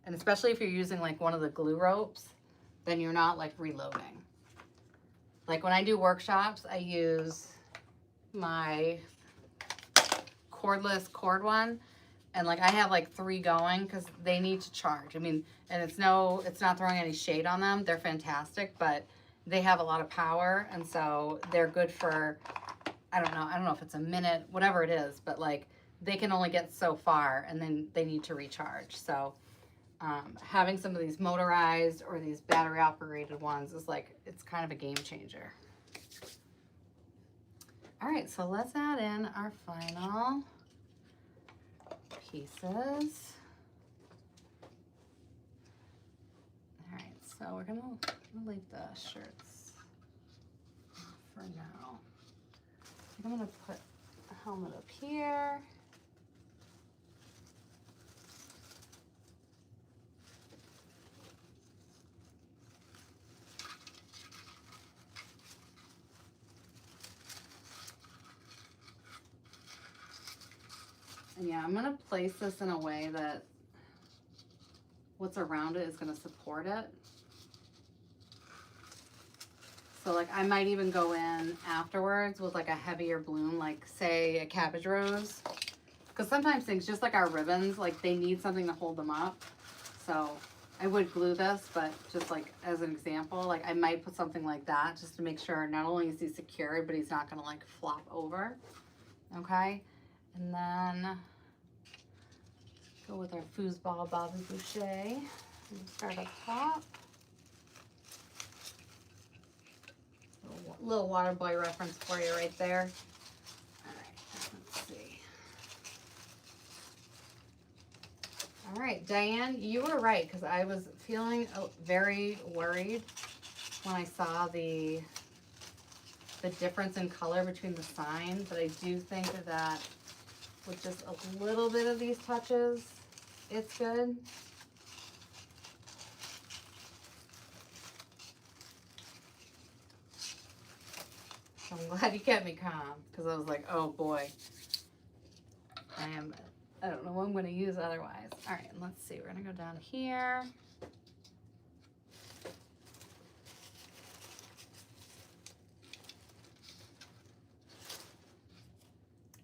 And especially if you're using like one of the glue ropes, then you're not like reloading. Like when I do workshops, I use my cordless cord one, and like I have like 3 going because they need to charge. I mean, and it's not throwing any shade on them. They're fantastic, but they have a lot of power, and so they're good for, I don't know if it's a minute, whatever it is, but like they can only get so far and then they need to recharge. So having some of these motorized or these battery operated ones is like, it's kind of a game changer. All right, so let's add in our final pieces. All right, so we're gonna leave the shirts for now. I'm gonna put a helmet up here. And yeah, I'm gonna place this in a way that what's around it is gonna support it. So like I might even go in afterwards with like a heavier bloom, like say a cabbage rose. Because sometimes things, just like our ribbons, like they need something to hold them up. So I would glue this, but just like as an example, like I might put something like that just to make sure not only is he secured, but he's not gonna like flop over. Okay, and then go with our foosball Bobby Boucher. And start up top. Little water boy reference for you right there. All right, let's see. All right, Diane, you were right, because I was feeling very worried when I saw the difference in color between the signs, but I do think that with just a little bit of these touches, it's good. I'm glad you kept me calm, because I was like, oh boy, I don't know what I'm going to use otherwise. All right, let's see. We're going to go down here.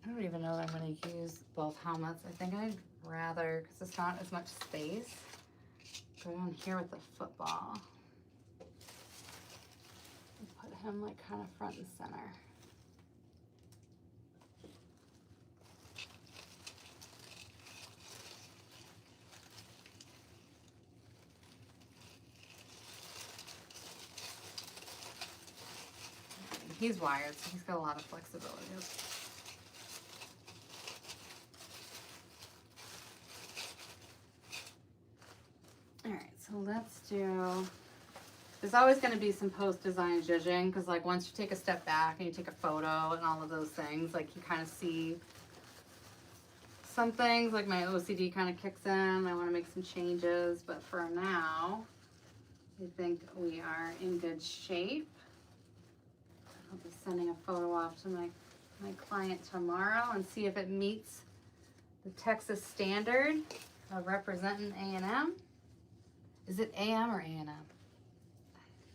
I don't even know that I'm going to use both helmets. I think I'd rather, because it's not as much space, go down here with the football. Put him like kind of front and center. He's wired, so he's got a lot of flexibility. All right, so let's do, there's always going to be some post-design zhuzhing, because like once you take a step back and you take a photo and all of those things, like you kind of see some things, like my OCD kind of kicks in. I want to make some changes, but for now, I think we are in good shape. I'll be sending a photo off to my client tomorrow and see if it meets the Texas standard. representing A&M. Is it AM or A&M? I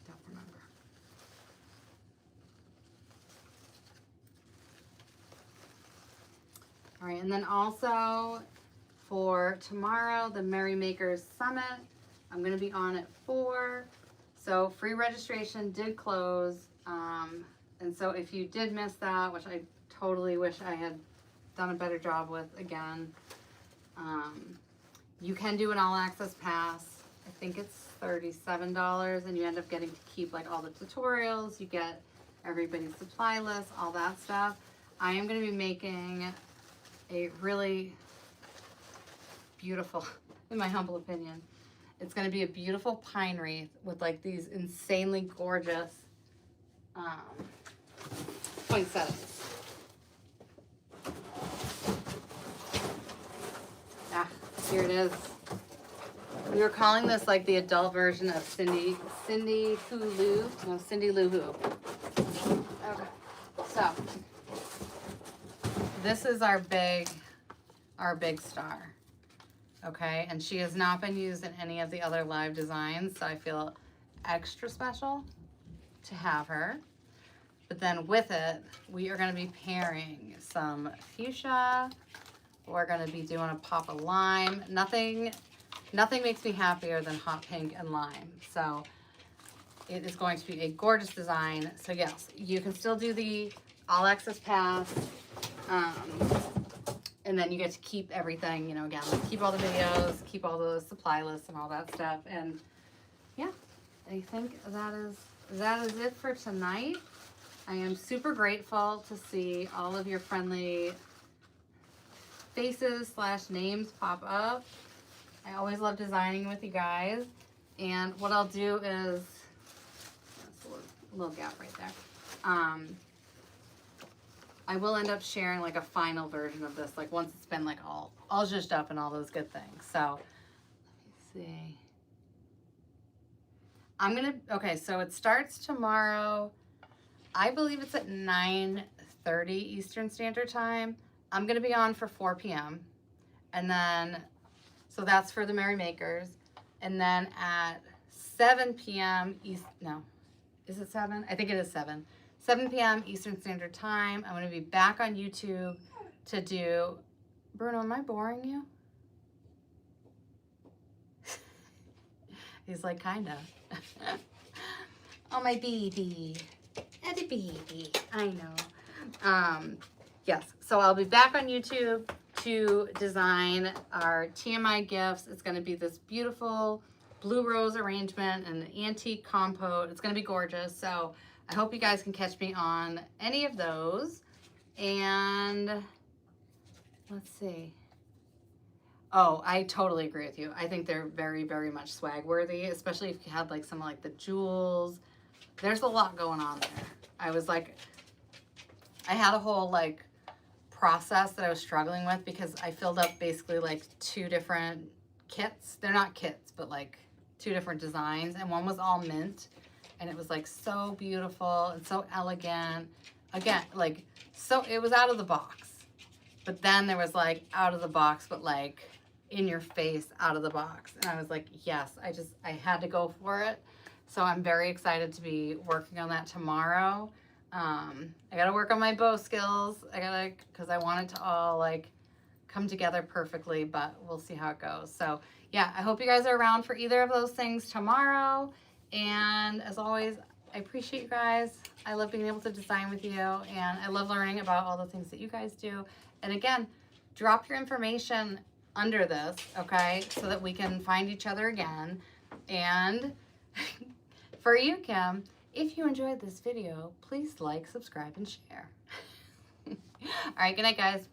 don't remember. All right, and then also for tomorrow, the Merrymakers Summit, I'm going to be on at 4. So free registration did close. And so if you did miss that, which I totally wish I had done a better job with again, you can do an all access pass. I think it's $37, and you end up getting to keep like all the tutorials. You get everybody's supply list, all that stuff. I am going to be making a really beautiful, in my humble opinion, it's going to be a beautiful pine wreath with like these insanely gorgeous poinsettias. Ah, here it is. We were calling this like the adult version of Cindy Lou Who. Okay, so this is our big star. Okay, and she has not been used in any of the other live designs, so I feel extra special to have her. But then with it, we are going to be pairing some fuchsia. We're going to be doing a pop of lime. Nothing makes me happier than hot pink and lime. So it is going to be a gorgeous design. So yes, you can still do the all access pass. And then you get to keep everything, you know, again, keep all the videos, keep all the supply lists and all that stuff. And yeah, I think that is it for tonight. I am super grateful to see all of your friendly faces / names pop up. I always love designing with you guys. And what I'll do is, that's a little gap right there. I will end up sharing like a final version of this, like once it's been like all zhuzhed up and all those good things. So let me see. Okay, so it starts tomorrow. I believe it's at 9:30 Eastern Standard Time. I'm gonna be on for 4 p.m. And then, so that's for the Merrymakers. And then at 7 p.m. Is it 7? I think it is 7. 7 p.m. Eastern Standard Time. I'm going to be back on YouTube to do... Bruno, am I boring you? He's like, kind of. Oh, my baby. Eddie baby. I know. Yes, so I'll be back on YouTube to design our TMI gifts. It's going to be this beautiful blue rose arrangement and an antique compote. It's going to be gorgeous. So I hope you guys can catch me on any of those. And let's see. Oh, I totally agree with you. I think they're very, very much swag worthy, especially if you had like some like the jewels. There's a lot going on there. I had a whole like process that I was struggling with because I filled up basically like 2 different kits. They're not kits, but like 2 different designs. And one was all mint. And it was like so beautiful and so elegant. Again, like, so it was out of the box. But then there was like out of the box, but like in your face, out of the box. And I was like, yes, I had to go for it. So I'm very excited to be working on that tomorrow. I got to work on my bow skills. Because I want it to all like come together perfectly, but we'll see how it goes. So yeah, I hope you guys are around for either of those things tomorrow. And as always, I appreciate you guys. I love being able to design with you, and I love learning about all the things that you guys do. And again, drop your information under this, okay, so that we can find each other again. And for you, Kim, if you enjoyed this video, please like, subscribe, and share. All right, good night, guys.